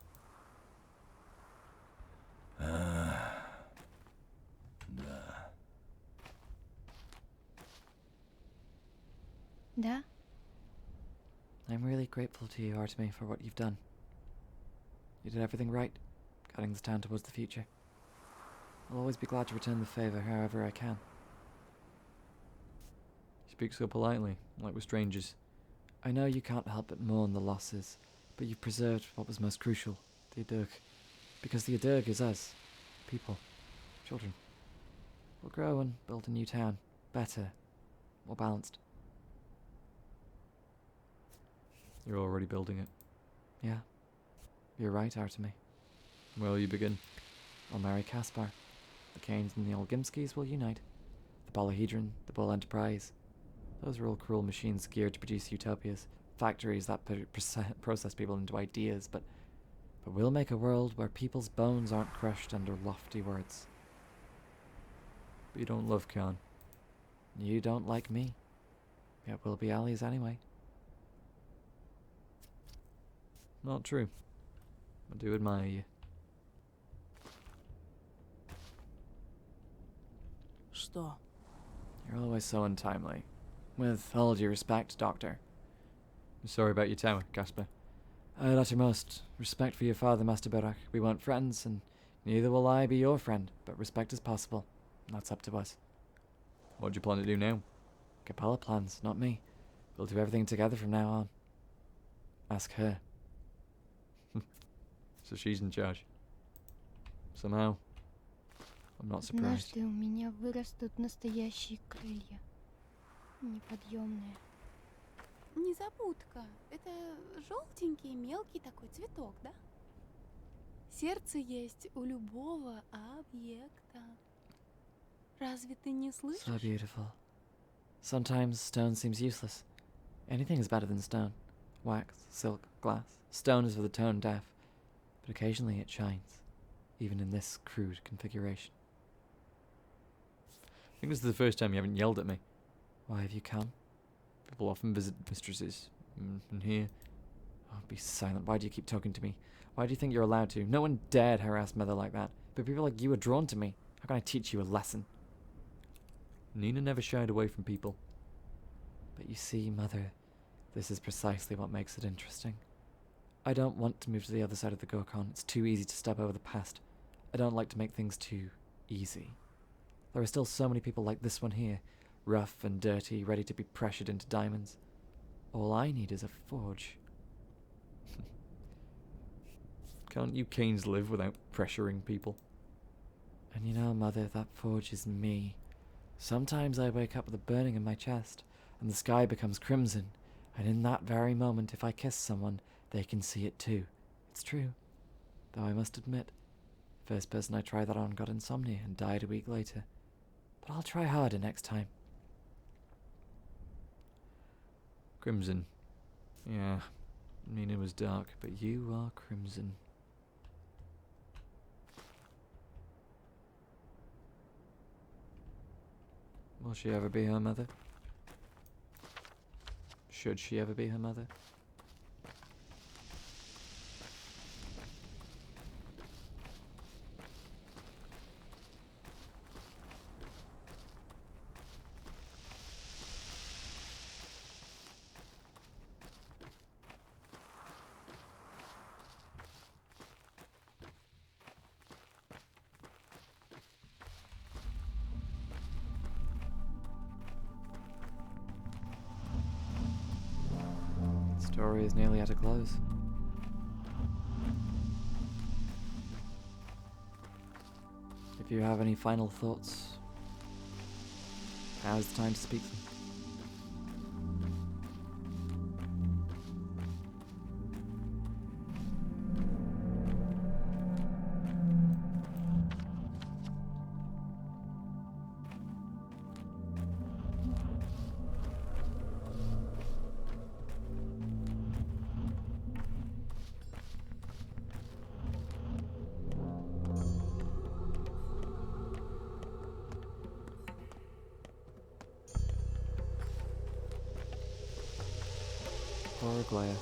Да. Да? I'm really grateful to you, Artemy, for what you've done. You did everything right, guiding this town towards the future. I'll always be glad to return the favor however I can. You speak so politely, like we're strangers. I know you can't help but mourn the losses, but you've preserved what was most crucial, the Adurg. Because the Adurg is us. People. Children. We'll grow and build a new town. Better. More balanced. You're already building it. Yeah. You're right, Artemy. Where will you begin? I'll marry Caspar. The Canes and the Olgimskis will unite. The Polyhedron, the Bull Enterprise. Those are all cruel machines geared to produce utopias. Factories that process people into ideas, but we'll make a world where people's bones aren't crushed under lofty words. But you don't love Khan. You don't like me. Yet we'll be allies anyway. Not true. I do admire you. что? You're always so untimely. With all due respect, Doctor. I'm sorry about your tower, Casper. I had uttermost respect for your father, Master Barak. We weren't friends, and neither will I be your friend, but respect is possible. That's up to us. What do you plan to do now? Capella plans, not me. We'll do everything together from now on. Ask her. So she's in charge. Somehow, I'm not surprised. Однажды у меня вырастут настоящие крылья. Неподъемные. Незабудка. Это желтенький мелкий такой цветок, да? Сердце есть у любого объекта. Разве ты не слышишь? So beautiful. Sometimes stone seems useless. Anything is better than stone. Wax, silk, glass. Stone is for the tone deaf. But occasionally it shines. Even in this crude configuration. I think this is the first time you haven't yelled at me. Why have you come? People often visit mistresses. And here... Oh, be silent. Why do you keep talking to me? Why do you think you're allowed to? No one dared harass Mother like that. But people like you are drawn to me. How can I teach you a lesson? Nina never shied away from people. But you see, Mother, this is precisely what makes it interesting. I don't want to move to the other side of the Gorkon. It's too easy to step over the past. I don't like to make things too easy. There are still so many people like this one here, rough and dirty, ready to be pressured into diamonds. All I need is a forge. Can't you Canes live without pressuring people? And you know, Mother, that forge is me. Sometimes I wake up with a burning in my chest, and the sky becomes crimson, and in that very moment, if I kiss someone, they can see it too. It's true. Though I must admit, first person I tried that on got insomnia and died a week later. But I'll try harder next time. Crimson. Yeah, Nina was dark, but you are crimson. Will she ever be her mother? Should she ever be her mother? Story is nearly at a close. If you have any final thoughts, now's the time to speak them. Poor Aglaya.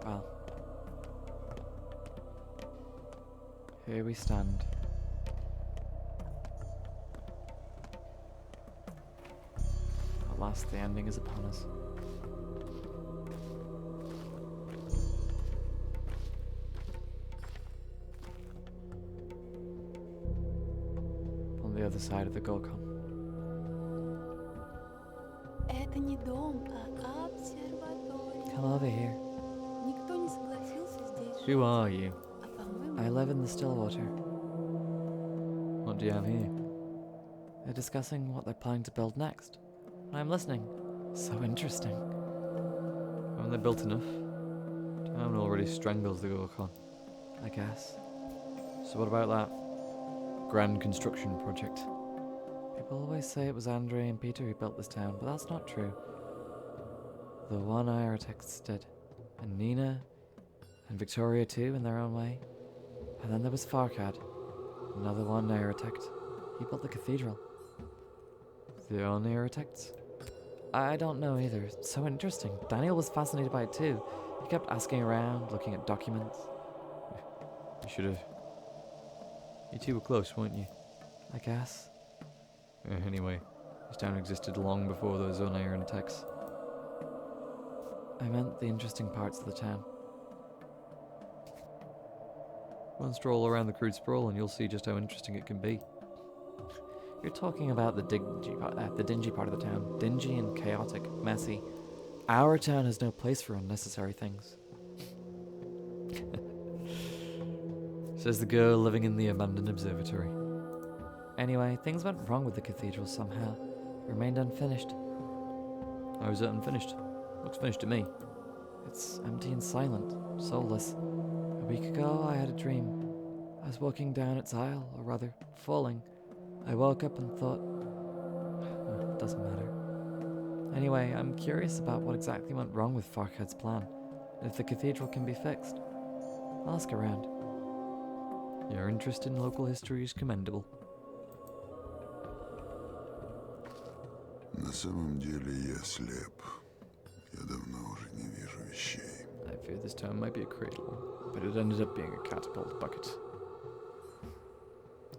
Well, here we stand. At last, the ending is upon us. The other side of the Gorkon. Это не дом, а обсерватория. Come over here. Никто не согласился здесь жить. Who are you? А по-моему, I live in the Stillwater. What do you have here? They're discussing what they're planning to build next. And I'm listening. So interesting. Haven't they built enough? Town already strangles the Gorkon. I guess. So what about that grand construction project? People always say it was Andre and Peter who built this town, but that's not true. The one architects did. And Nina, and Victoria too, in their own way. And then there was Farkad, another one architect. He built the cathedral. The only architects? I don't know either. It's so interesting. Daniel was fascinated by it too. He kept asking around, looking at documents. You should have. You two were close, weren't you? I guess. Anyway, this town existed long before those on-iron attacks. I meant the interesting parts of the town. One stroll around the crude sprawl and you'll see just how interesting it can be. You're talking about the dingy part of the town. Dingy and chaotic, messy. Our town has no place for unnecessary things. Says the girl living in the abandoned observatory. Anyway, things went wrong with the cathedral somehow. It remained unfinished. How is it unfinished? Looks finished to me. It's empty and silent, soulless. A week ago, I had a dream. I was walking down its aisle, or rather, falling. I woke up and thought, it doesn't matter. Anyway, I'm curious about what exactly went wrong with Farkhad's plan, and if the cathedral can be fixed. I'll ask around. Your interest in local history is commendable. На самом деле я слеп. Я давно уже не вижу вещей. I fear this town might be a cradle, but it ended up being a catapult bucket.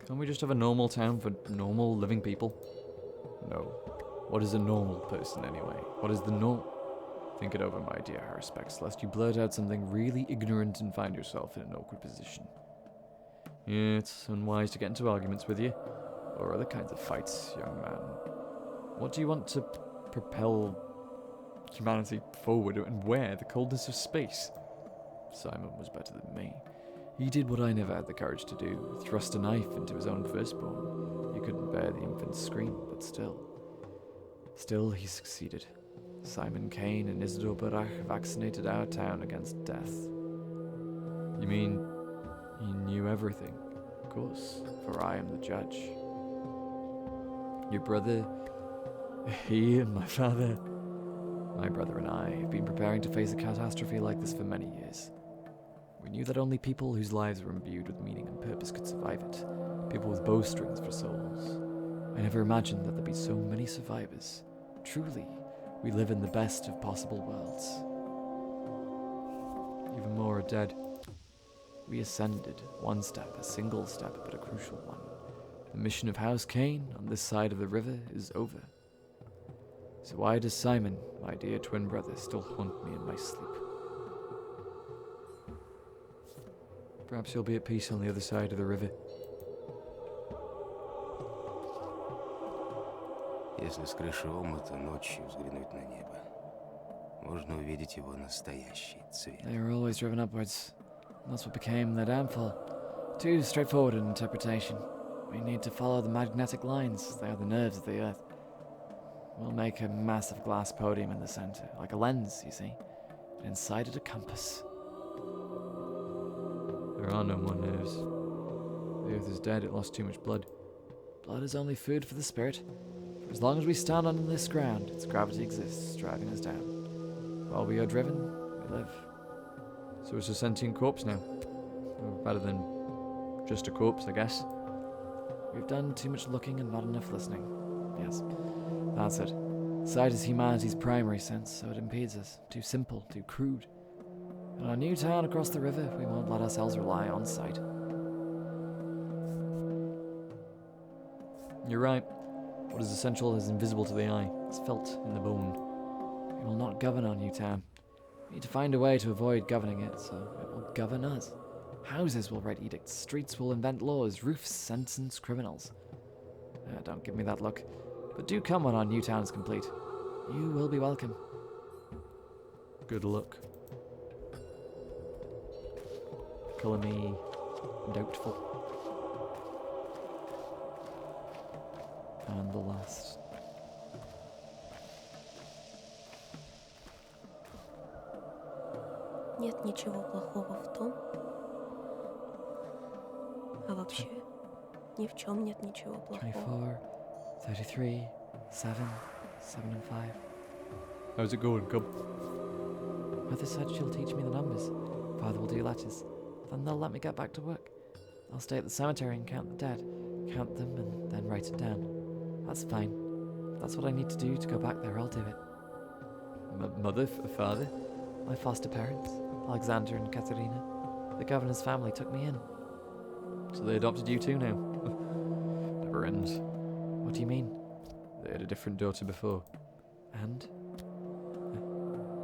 Can't we just have a normal town for normal living people? No. What is a normal person anyway? What is the norm? Think it over, my dear Harrispex, lest you blurt out something really ignorant and find yourself in an awkward position. Yeah, it's unwise to get into arguments with you, or other kinds of fights, young man. What do you want to propel humanity forward, and where? The coldness of space? Simon was better than me. He did what I never had the courage to do, thrust a knife into his own firstborn. He couldn't bear the infant's scream, but still. Still, he succeeded. Simon Kane and Isidore Barach vaccinated our town against death. You mean he knew everything? Of course, for I am the judge. Your brother, he and my father, my brother and I have been preparing to face a catastrophe like this for many years. We knew that only people whose lives were imbued with meaning and purpose could survive it. People with bowstrings for souls. I never imagined that there'd be so many survivors. Truly, we live in the best of possible worlds. Even more are dead. We ascended, one step, a single step, but a crucial one. The mission of House Kane on this side of the river is over. So why does Simon, my dear twin brother, still haunt me in my sleep? Perhaps he'll be at peace on the other side of the river. Если с крыши омута ночью взглянуть на небо, можно увидеть его настоящий цвет. They were always driven upwards. And that's what became their downfall. Too straightforward an interpretation. We need to follow the magnetic lines. They are the nerves of the earth. We'll make a massive glass podium in the center, like a lens, you see. And inside it a compass. There are no more nerves. The earth is dead, it lost too much blood. Blood is only food for the spirit. For as long as we stand on this ground, its gravity exists, driving us down. While we are driven, we live. So it's a sentient corpse now. Or better than just a corpse, I guess. We've done too much looking and not enough listening. Yes, that's it. Sight is humanity's primary sense, so it impedes us. Too simple, too crude. In our new town across the river, we won't let ourselves rely on sight. You're right. What is essential is invisible to the eye. It's felt in the bone. We will not govern our new town. We need to find a way to avoid governing it, so it will govern us. Houses will write edicts, streets will invent laws, roofs sentence criminals. Don't give me that look. But do come when our new town is complete. You will be welcome. Good luck. Colour me doubtful. And the last. Нет ничего плохого в том, а вообще ни в чем нет ничего плохого. 24, 33, 7, 7 and 5. How's it going, Cub? Mother said she'll teach me the numbers. Father will do letters. Then they'll let me get back to work. I'll stay at the cemetery and count the dead. Count them and then write it down. That's fine. If that's what I need to do to go back there, I'll do it. Mother, father, my foster parents, Alexander and Katerina. The governor's family took me in. So they adopted you too now? Never ends. What do you mean? They had a different daughter before. And?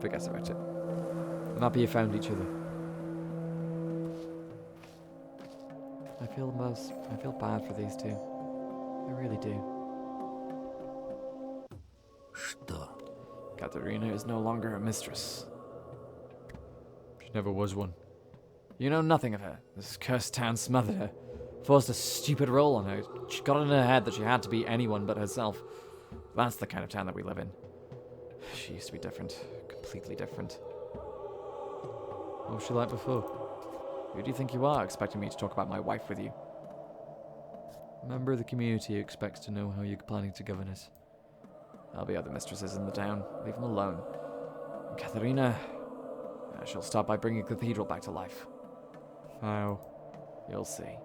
Forget about it. I'm happy you found each other. I feel bad for these two. I really do. Что? Katerina is no longer a mistress. She never was one. You know nothing of her. This cursed town smothered her. Forced a stupid role on her. She got it in her head that she had to be anyone but herself. That's the kind of town that we live in. She used to be different. Completely different. What was she like before? Who do you think you are, expecting me to talk about my wife with you? A member of the community who expects to know how you're planning to govern us. There'll be other mistresses in the town. Leave them alone. And Katharina, she'll start by bringing the cathedral back to life. How? You'll see.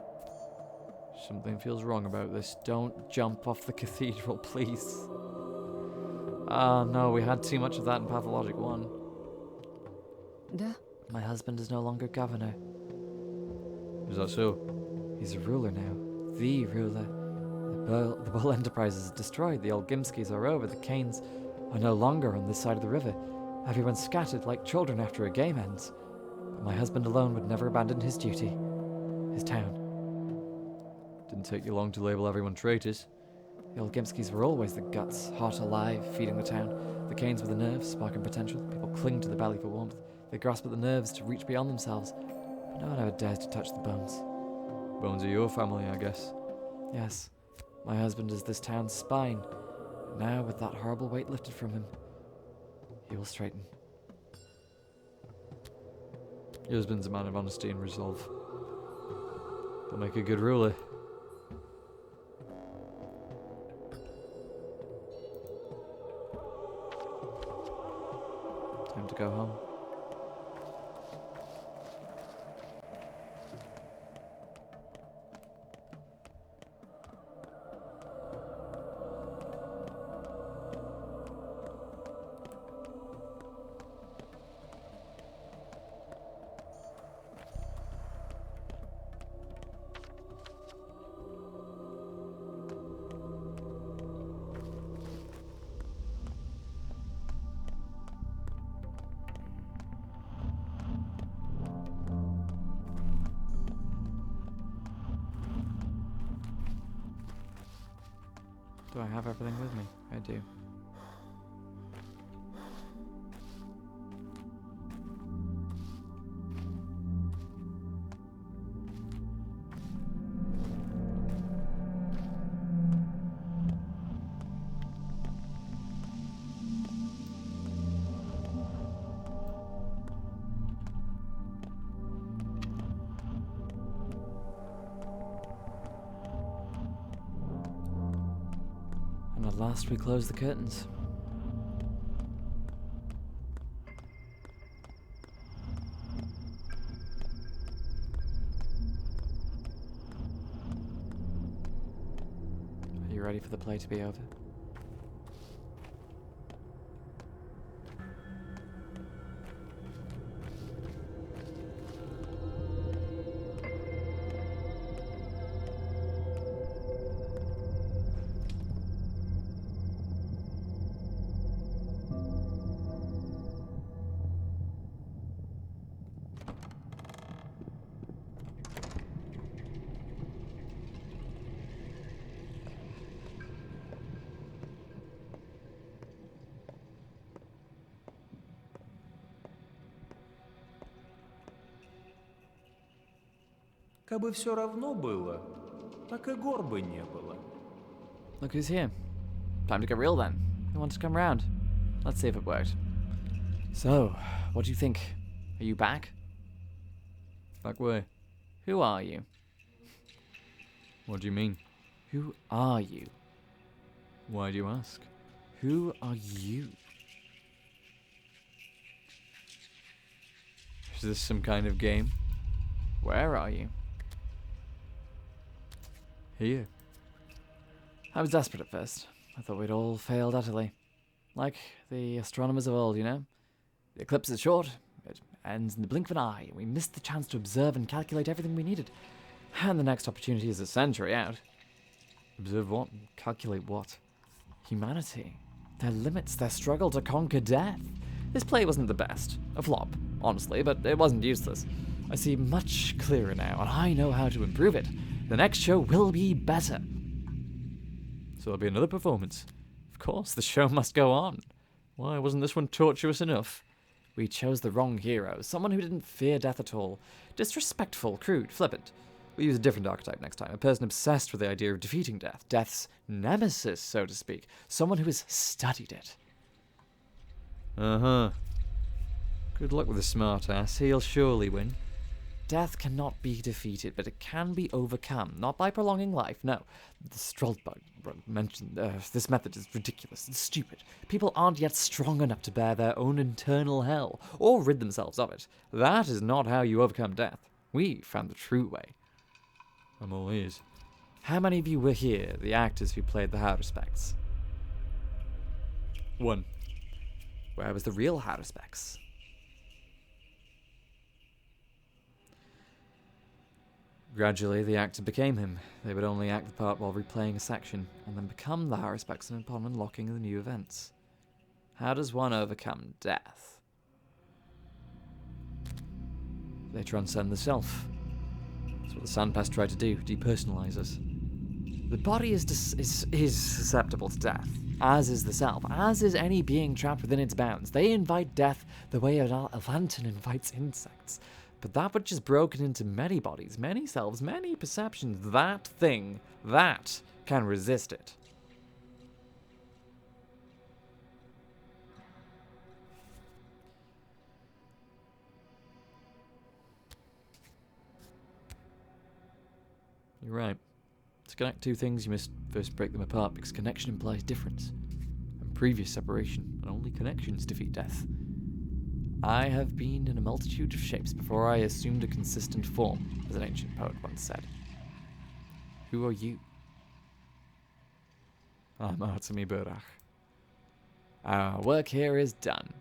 Something feels wrong about this. Don't jump off the cathedral, please. Ah, no, we had too much of that in Pathologic 1. Да. My husband is no longer governor. Is that so? He's a ruler now. The ruler. The Bull Enterprise is destroyed. The old Gimskis are over. The Canes are no longer on this side of the river. Everyone's scattered like children after a game ends. But my husband alone would never abandon his duty. His town. Didn't take you long to label everyone traitors. The old Gimskis were always the guts, hot, alive, feeding the town. The Canes were the nerves, sparking potential. People cling to the belly for warmth. They grasp at the nerves to reach beyond themselves. But no one ever dares to touch the bones. Bones of your family, I guess. Yes. My husband is this town's spine. And now, with that horrible weight lifted from him, he will straighten. Your husband's a man of honesty and resolve. He'll make a good ruler. Time to go home. Do I have everything with me? I do. And at last we close the curtains. Are you ready for the play to be over? Кабы все равно было, так и гор бы не было. Look who's here. Time to get real then. Who wants to come round? Let's see if it worked. So, what do you think? Are you back? Back where? Who are you? What do you mean? Who are you? Why do you ask? Who are you? Is this some kind of game? Where are you? Here. I was desperate at first. I thought we'd all failed utterly. Like the astronomers of old, you know? The eclipse is short, it ends in the blink of an eye, and we missed the chance to observe and calculate everything we needed. And the next opportunity is a century out. Observe what? Calculate what? Humanity. Their limits, their struggle to conquer death. This play wasn't the best. A flop, honestly, but it wasn't useless. I see much clearer now, and I know how to improve it. The next show will be better. So there'll be another performance. Of course, the show must go on. Why wasn't this one torturous enough? We chose the wrong hero, someone who didn't fear death at all. Disrespectful, crude, flippant. We'll use a different archetype next time, a person obsessed with the idea of defeating death, death's nemesis, so to speak, someone who has studied it. Uh-huh. Good luck with the smart ass, he'll surely win. Death cannot be defeated, but it can be overcome, not by prolonging life, no. The Strollbug mentioned this method is ridiculous, it's stupid. People aren't yet strong enough to bear their own internal hell, or rid themselves of it. That is not how you overcome death. We found the true way. I'm all ears. How many of you were here, the actors who played the Haruspecs? 1. Where was the real Haruspecs? Gradually, the actor became him. They would only act the part while replaying a section, and then become the Haruspecs upon unlocking the new events. How does one overcome death? They transcend the self. That's what the Sandpast tried to do, depersonalize us. The body is susceptible to death, as is the self, as is any being trapped within its bounds. They invite death the way a lantern invites insects. But that which is broken into many bodies, many selves, many perceptions, that thing, that can resist it. You're right. To connect two things, you must first break them apart, because connection implies difference. And previous separation, and only connections defeat death. I have been in a multitude of shapes before I assumed a consistent form, as an ancient poet once said. Who are you? I'm Artemi Burach. Our work here is done.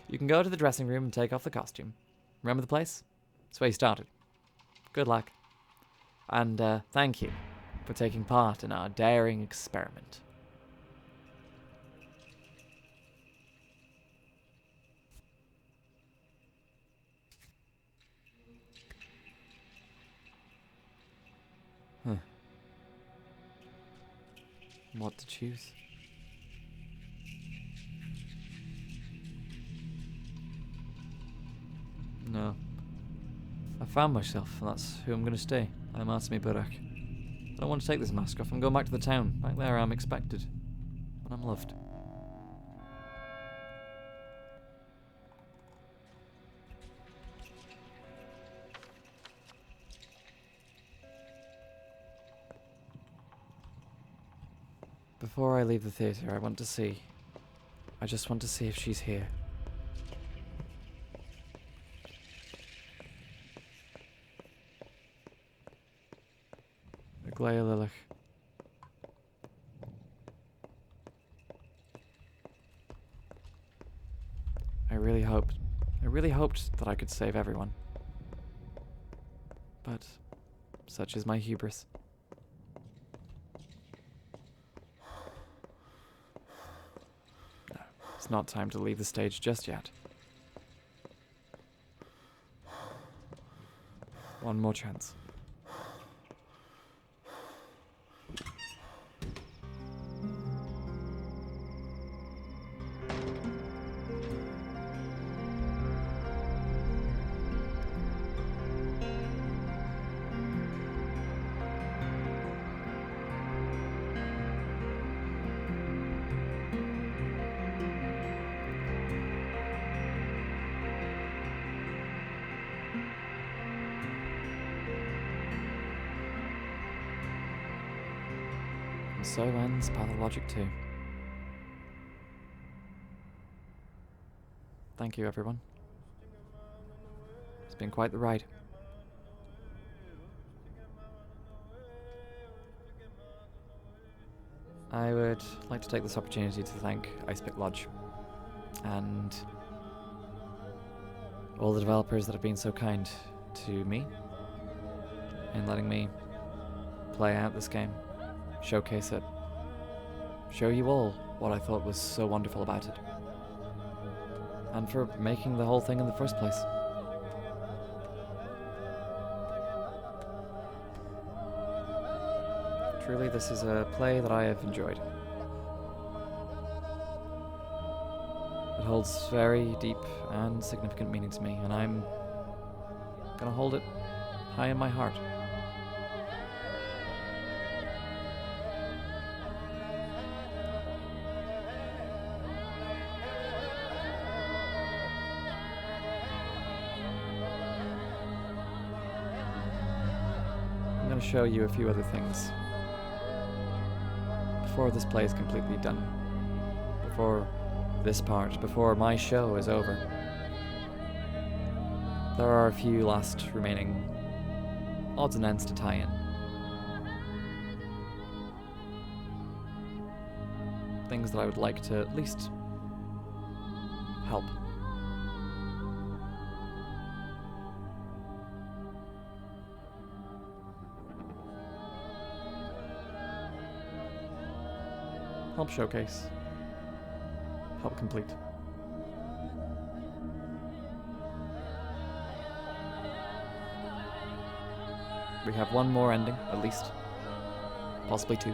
You can go to the dressing room and take off the costume. Remember the place? It's where you started. Good luck. And thank you for taking part in our daring experiment. Huh. What to choose? No. I found myself, and that's who I'm going to stay. I'm Artemi Burach. I don't want to take this mask off. I'm going back to the town. Back there I'm expected. And I'm loved. Before I leave the theatre, I just want to see if she's here. Aglaya Lilith. I really hoped that I could save everyone. But such is my hubris. No, it's not time to leave the stage just yet. One more chance. And so ends Pathologic 2. Thank you, everyone. It's been quite the ride. I would like to take this opportunity to thank Icepick Lodge and all the developers that have been so kind to me in letting me play out this game, showcase it, show you all what I thought was so wonderful about it, and for making the whole thing in the first place. Truly, this is a play that I have enjoyed. It holds very deep and significant meaning to me, and I'm gonna hold it high in my heart. I'm gonna show you a few other things before this play is completely done, before this part, before my show is over. There are a few last remaining odds and ends to tie in. Things that I would like to at least help. Help showcase. Help complete. We have one more ending, at least. Possibly two.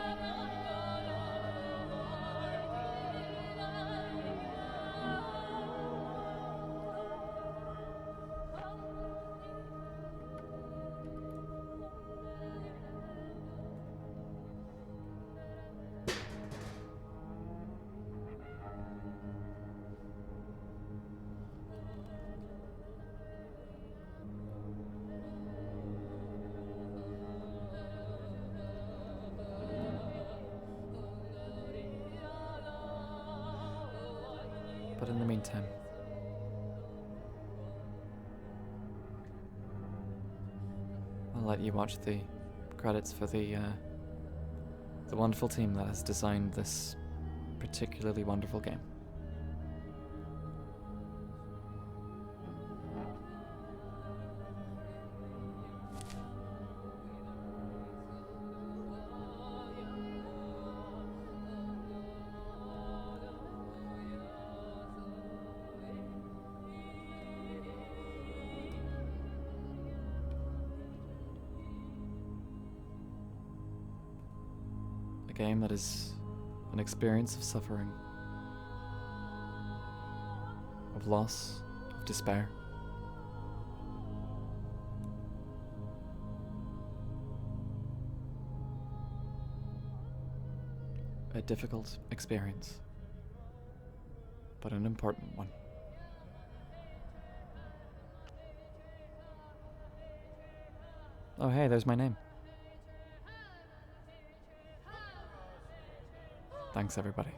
But in the meantime, I'll let you watch the credits for the wonderful team that has designed this particularly wonderful game. A game that is an experience of suffering, of loss, of despair. A difficult experience, but an important one. Oh hey, there's my name. Thanks, everybody.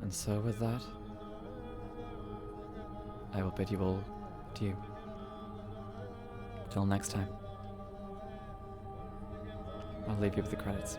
And so with that, I will bid you all adieu. Till next time. I'll leave you with the credits.